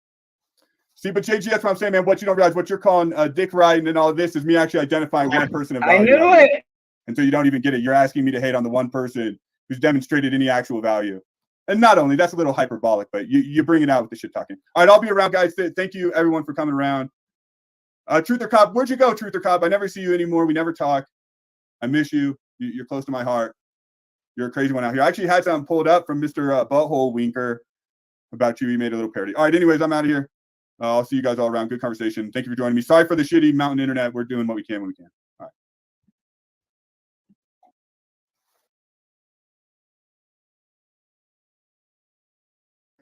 See, but JG, that's what I'm saying, man. What you don't realize, what you're calling dick riding and all of this is me actually identifying one person of value. I knew it. And so you don't even get it. You're asking me to hate on the one person who's demonstrated any actual value. And not only, that's a little hyperbolic, but you bring it out with the shit talking. All right, I'll be around, guys. Thank you, everyone, for coming around. Truth or Cobb, where'd you go, Truth or Cobb? I never see you anymore. We never talk. I miss you. You're close to my heart. You're a crazy one out here. I actually had something pulled up from Mr. Butthole Winker about you. He made a little parody. All right. Anyways, I'm out of here. I'll see you guys all around. Good conversation. Thank you for joining me. Sorry for the shitty mountain internet. We're doing what we can when we can. All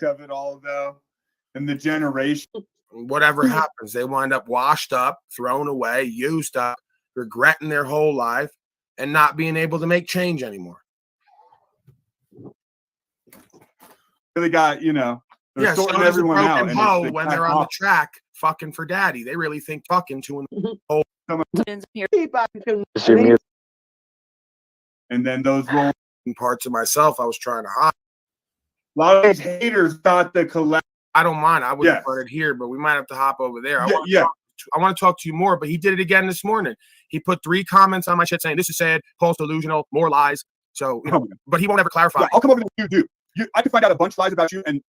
right. Of it all, though, and the generation. Whatever happens, they wind up washed up, thrown away, used up, regretting their whole life, and not being able to make change anymore. Really got, yeah, so sorting everyone out. And when they're on the track, fucking for daddy, they really think fucking to an whole. And then those rolling parts of myself I was trying to hide. A lot of these haters thought the collab. I don't mind. I wouldn't put it here, but we might have to hop over there. I want to talk to you more, but he did it again this morning. He put 3 comments on my shit saying this is sad, Paul's delusional, more lies. So, but he won't ever clarify. Yeah, I'll come over to you, dude. I can find out a bunch of lies about you, and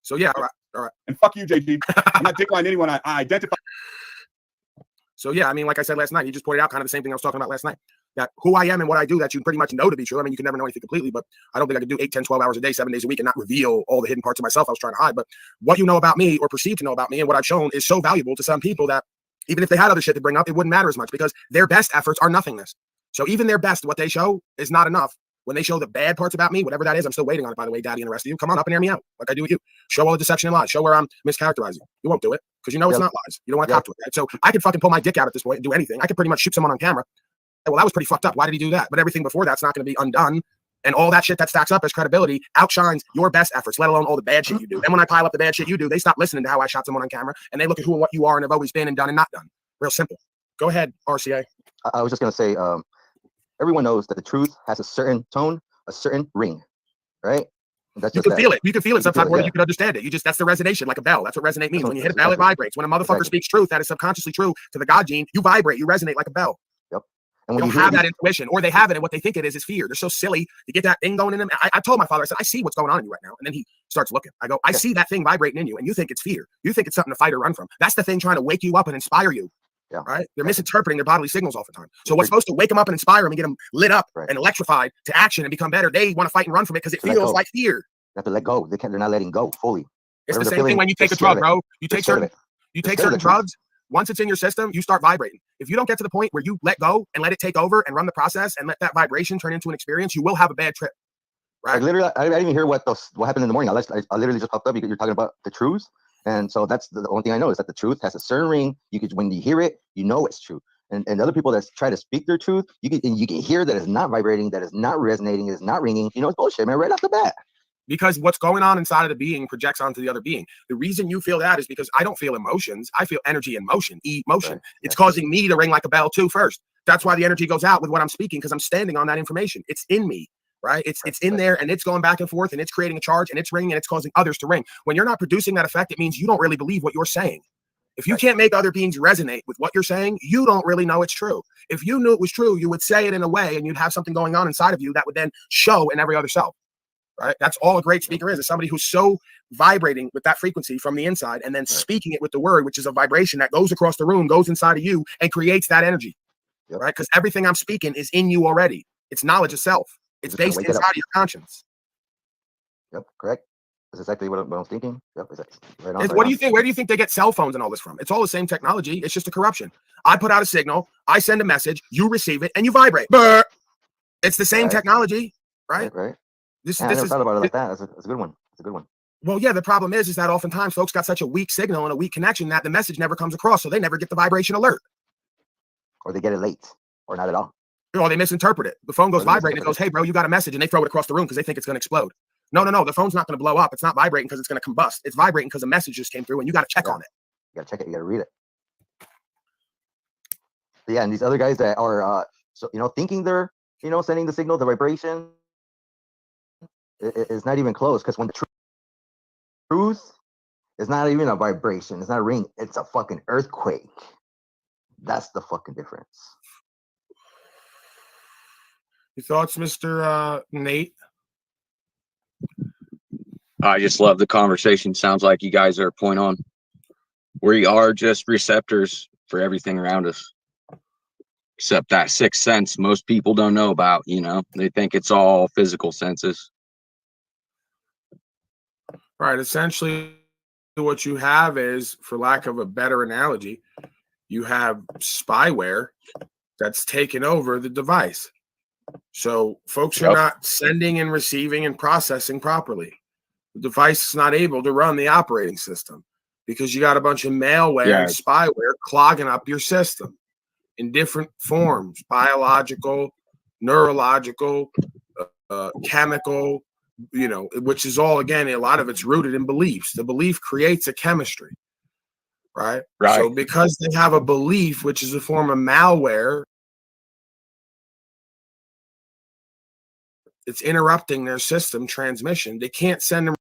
so yeah, all right. And fuck you, JG. I'm not dicklining anyone. I identify. So yeah, I mean, like I said last night, you just pointed out kind of the same thing I was talking about last night. That who I am and what I do, that you pretty much know to be true. I mean, you can never know anything completely, but I don't think I could do 8, 10, 12 hours a day, 7 days a week and not reveal all the hidden parts of myself I was trying to hide. But what you know about me or perceive to know about me and what I've shown is so valuable to some people that even if they had other shit to bring up, it wouldn't matter as much because their best efforts are nothingness. So even their best, what they show is not enough. When they show the bad parts about me, whatever that is, I'm still waiting on it, by the way, Daddy and the rest of you. Come on up and hear me out like I do with you. Show all the deception and lies. Show where I'm mischaracterizing. You won't do it because you know it's not lies. You don't want to cop to it. Right? So I could fucking pull my dick out at this point and do anything. I could pretty much shoot someone on camera. Well, that was pretty fucked up. Why did he do that? But everything before that's not going to be undone. And all that shit that stacks up as credibility outshines your best efforts, let alone all the bad shit you do. And when I pile up the bad shit you do, they stop listening to how I shot someone on camera and they look at who and what you are and have always been and done and not done. Real simple. Go ahead, RCA. I was just going to say, everyone knows that the truth has a certain tone, a certain ring, right? That's you can feel it. You can feel it sometimes where you can understand it. That's the resonation, like a bell. That's what resonate means. When you hit a bell, it vibrates. When a motherfucker speaks truth that is subconsciously true to the God gene, you vibrate, you resonate like a bell. Yep. And when you have that intuition, or they have it, and what they think it is fear. They're so silly to get that thing going in them. I told my father, I said, I see what's going on in you right now. And then he starts looking. I go, I see that thing vibrating in you, and you think it's fear. You think it's something to fight or run from. That's the thing trying to wake you up and inspire you. Yeah. Right? They're misinterpreting their bodily signals all the time. So what's supposed to wake them up and inspire them and get them lit up and electrified to action and become better, they want to fight and run from it because it feels like fear. You have to let go. They're not letting go fully. It's the same thing when you take a drug, bro. You take certain drugs. Once it's in your system, you start vibrating. If you don't get to the point where you let go and let it take over and run the process and let that vibration turn into an experience, you will have a bad trip. Right? I didn't even hear what happened in the morning. I literally just popped up because you're talking about the truth. And so that's the only thing I know is that the truth has a certain ring. When you hear it, you know it's true. And other people that try to speak their truth, you can hear that it's not vibrating, that it's not resonating, it's not ringing. You know, it's bullshit, man, right off the bat. Because what's going on inside of the being projects onto the other being. The reason you feel that is because I don't feel emotions. I feel energy and motion, emotion. Right. It's causing me to ring like a bell too first. That's why the energy goes out with what I'm speaking, because I'm standing on that information. It's in me, right? It's in there and it's going back and forth and it's creating a charge and it's ringing and it's causing others to ring. When you're not producing that effect, it means you don't really believe what you're saying. If you can't make other beings resonate with what you're saying, you don't really know it's true. If you knew it was true, you would say it in a way and you'd have something going on inside of you that would then show in every other self. Right? That's all a great speaker is somebody who's so vibrating with that frequency from the inside and then speaking it with the word, which is a vibration that goes across the room, goes inside of you and creates that energy. Right? Because everything I'm speaking is in you already. It's knowledge of self. It's based inside of your conscience. Yep, correct. That's exactly what I'm thinking. Yep, right on, what do you think? Where do you think they get cell phones and all this from? It's all the same technology. It's just a corruption. I put out a signal, I send a message, you receive it, and you vibrate. Burr. It's the same technology, right? Right. I never thought about it like that. That's a good one. It's a good one. Well, yeah, the problem is that oftentimes folks got such a weak signal and a weak connection that the message never comes across, so they never get the vibration alert. Or they get it late, or not at all. Or they misinterpret it. The phone goes vibrating, it goes, hey, bro, you got a message, and they throw it across the room because they think it's going to explode. No, the phone's not going to blow up. It's not vibrating because it's going to combust. It's vibrating because a message just came through, and you got to check on it. You got to check it. You got to read it. So, yeah, and these other guys that are, thinking they're, sending the signal, the vibration, it's not even close, because when the truth is not even a vibration, it's not a ring, it's a fucking earthquake. That's the fucking difference. Your thoughts, Mr. Nate? I just love the conversation. Sounds like you guys are point on. We are just receptors for everything around us. Except that sixth sense, most people don't know about. They think it's all physical senses. Right. Essentially, what you have is, for lack of a better analogy, you have spyware that's taken over the device. So folks are not sending and receiving and processing properly. The device is not able to run the operating system because you got a bunch of malware and spyware clogging up your system in different forms: biological, neurological, chemical, which is all, again, a lot of it's rooted in beliefs. The belief creates a chemistry, right? So because they have a belief, which is a form of malware, it's interrupting their system transmission. They can't send them,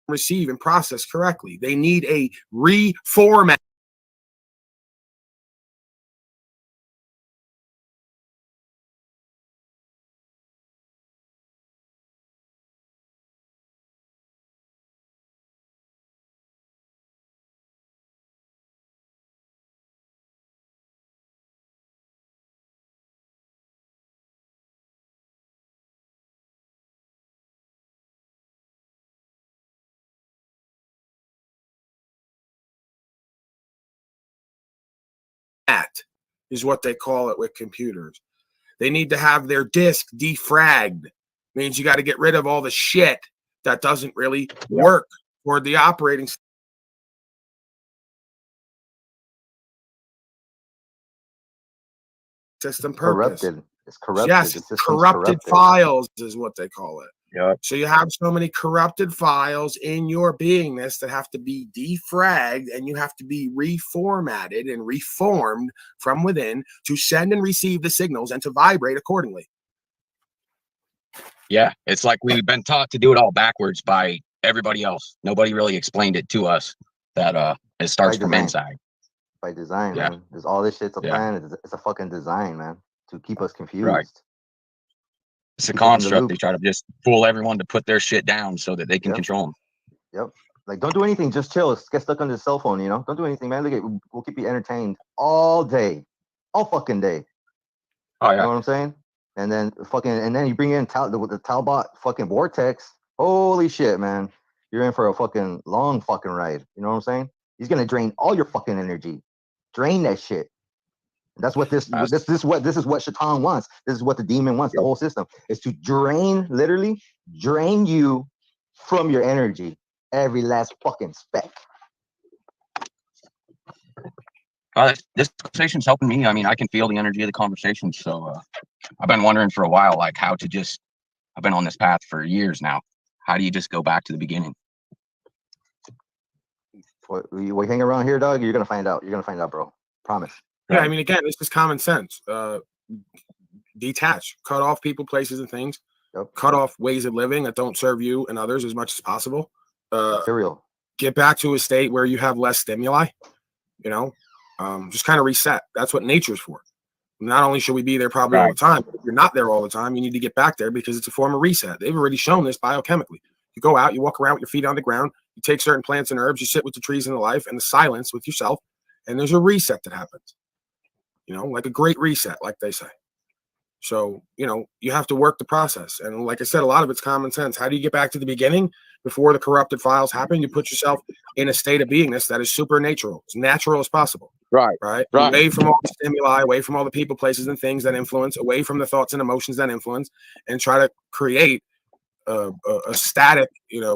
receive, and process correctly. They need a reformat. Is what they call it with computers. They need to have their disk defragged. Means you got to get rid of all the shit that doesn't really work for the operating system purpose. Corrupted. It's corrupted. Yes, corrupted files is what they call it. So you have so many corrupted files in your beingness that have to be defragged, and you have to be reformatted and reformed from within to send and receive the signals and to vibrate accordingly. Yeah, it's like we've been taught to do it all backwards by everybody else. Nobody really explained it to us that it starts from inside. By design, man. There's all this shit's a plan. It's a fucking design, man, to keep us confused. Right. It's a construct. They try to just fool everyone to put their shit down so that they can control them. Yep. Like, don't do anything. Just chill. Get stuck on the cell phone, Don't do anything, man. We'll keep you entertained all day. All fucking day. Oh, yeah. You know what I'm saying? And then you bring in the Talbot fucking vortex. Holy shit, man. You're in for a fucking long fucking ride. You know what I'm saying? He's going to drain all your fucking energy. Drain that shit. That's what this is what Shaitan wants. This is what the demon wants. The whole system is to literally drain you from your energy, every last fucking speck. This conversation's helping me. I mean, I can feel the energy of the conversation. So I've been wondering for a while, like, how to I've been on this path for years now. How do you just go back to the beginning? We hang around here, dog. You're gonna find out. You're gonna find out, bro. Promise. Yeah, I mean, again, this is common sense. Detach, cut off people, places, and things. Cut off ways of living that don't serve you and others as much as possible. Material. Get back to a state where you have less stimuli. Just kind of reset. That's what nature's for. Not only should we be there probably all the time, but if you're not there all the time, you need to get back there because it's a form of reset. They've already shown this biochemically. You go out, you walk around with your feet on the ground, you take certain plants and herbs, you sit with the trees in the life and the silence with yourself, and there's a reset that happens. Like a great reset, like they say. So, you have to work the process. And like I said, a lot of it's common sense. How do you get back to the beginning before the corrupted files happen? You put yourself in a state of beingness that is supernatural, as natural as possible. Right. Away from all the stimuli, away from all the people, places, and things that influence, away from the thoughts and emotions that influence, and try to create a static,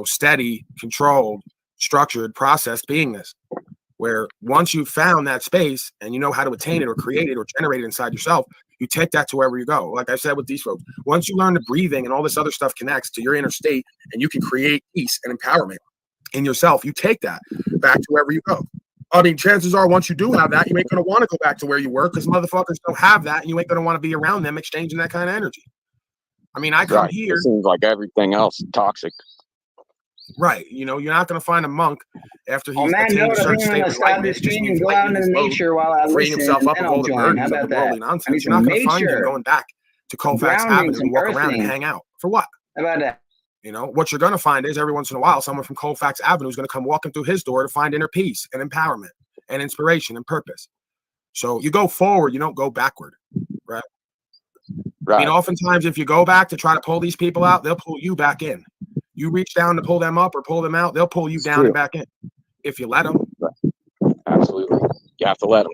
steady, controlled, structured, processed beingness. Where once you've found that space and you know how to attain it or create it or generate it inside yourself, you take that to wherever you go. Like I said with these folks, once you learn the breathing and all this other stuff connects to your inner state and you can create peace and empowerment in yourself, you take that back to wherever you go. I mean, chances are once you do have that, you ain't going to want to go back to where you were because motherfuckers don't have that and you ain't going to want to be around them exchanging that kind of energy. I mean, I come here. It seems like everything else is toxic. Right. You're not going to find a monk after he's attained a certain state of enlightenment. Just needs to go out into the nature while I freeing listen, himself up and of all I'll the join. How burdens of about the worldly that? nonsense. You're not going to find him going back to Colfax Avenue and walk around and hang out. For what? How about that? You know, what you're going to find is every once in a while, someone from Colfax Avenue is going to come walking through his door to find inner peace and empowerment and inspiration and purpose. So you go forward, you don't go backward, right? I mean, oftentimes if you go back to try to pull these people out, they'll pull you back in. You reach down to pull them up or pull them out, they'll pull you down and back in if you let them. Absolutely. You have to let them.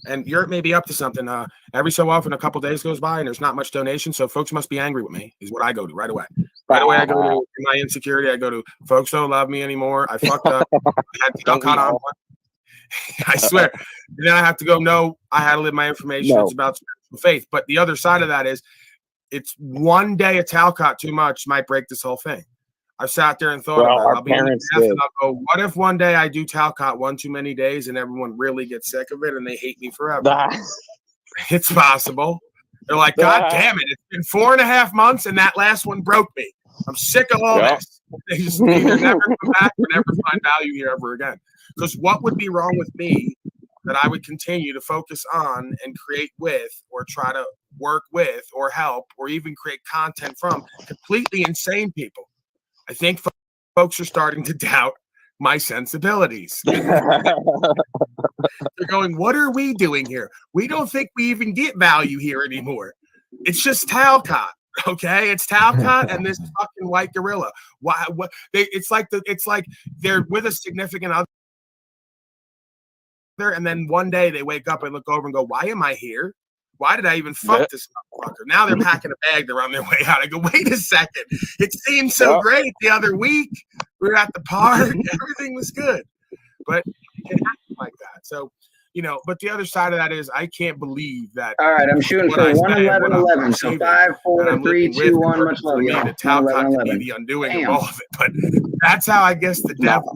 And Yurt may be up to something. Every so often, a couple days goes by and there's not much donation, so folks must be angry with me, is what I go to right away. Right away, I go to my insecurity. I go to folks don't love me anymore. I fucked up. I had Talcott on. I swear. And then I have to go, no, I had to live my information. No. It's about spiritual faith. But the other side of that is it's one day of Talcott too much might break this whole thing. I've sat there and thought about it. I'll be and I'll go, what if one day I do Talcott one too many days and everyone really gets sick of it and they hate me forever? It's possible. They're like, God damn it. It's been 4.5 months and that last one broke me. I'm sick of all this. They just either never come back or never find value here ever again. Because what would be wrong with me that I would continue to focus on and create with or try to work with or help or even create content from completely insane people? I think folks are starting to doubt my sensibilities. They're going, what are we doing here? We don't think we even get value here anymore. It's just Talcott, okay? It's Talcott and this fucking white gorilla. Why? What? It's like they're with a significant other, and then one day they wake up and look over and go, "Why am I here? Why did I even fuck this motherfucker?" Now they're packing a bag. They're on their way out. I go, wait a second. It seemed so great the other week. We were at the park. Everything was good. But it happened like that. So, you know, but the other side of that is I can't believe that. All right, I'm shooting for 111. So 5, 4, 3, 2, 1. Much love, y'all. Talcott could be the undoing of all of it. But that's how I guess the devil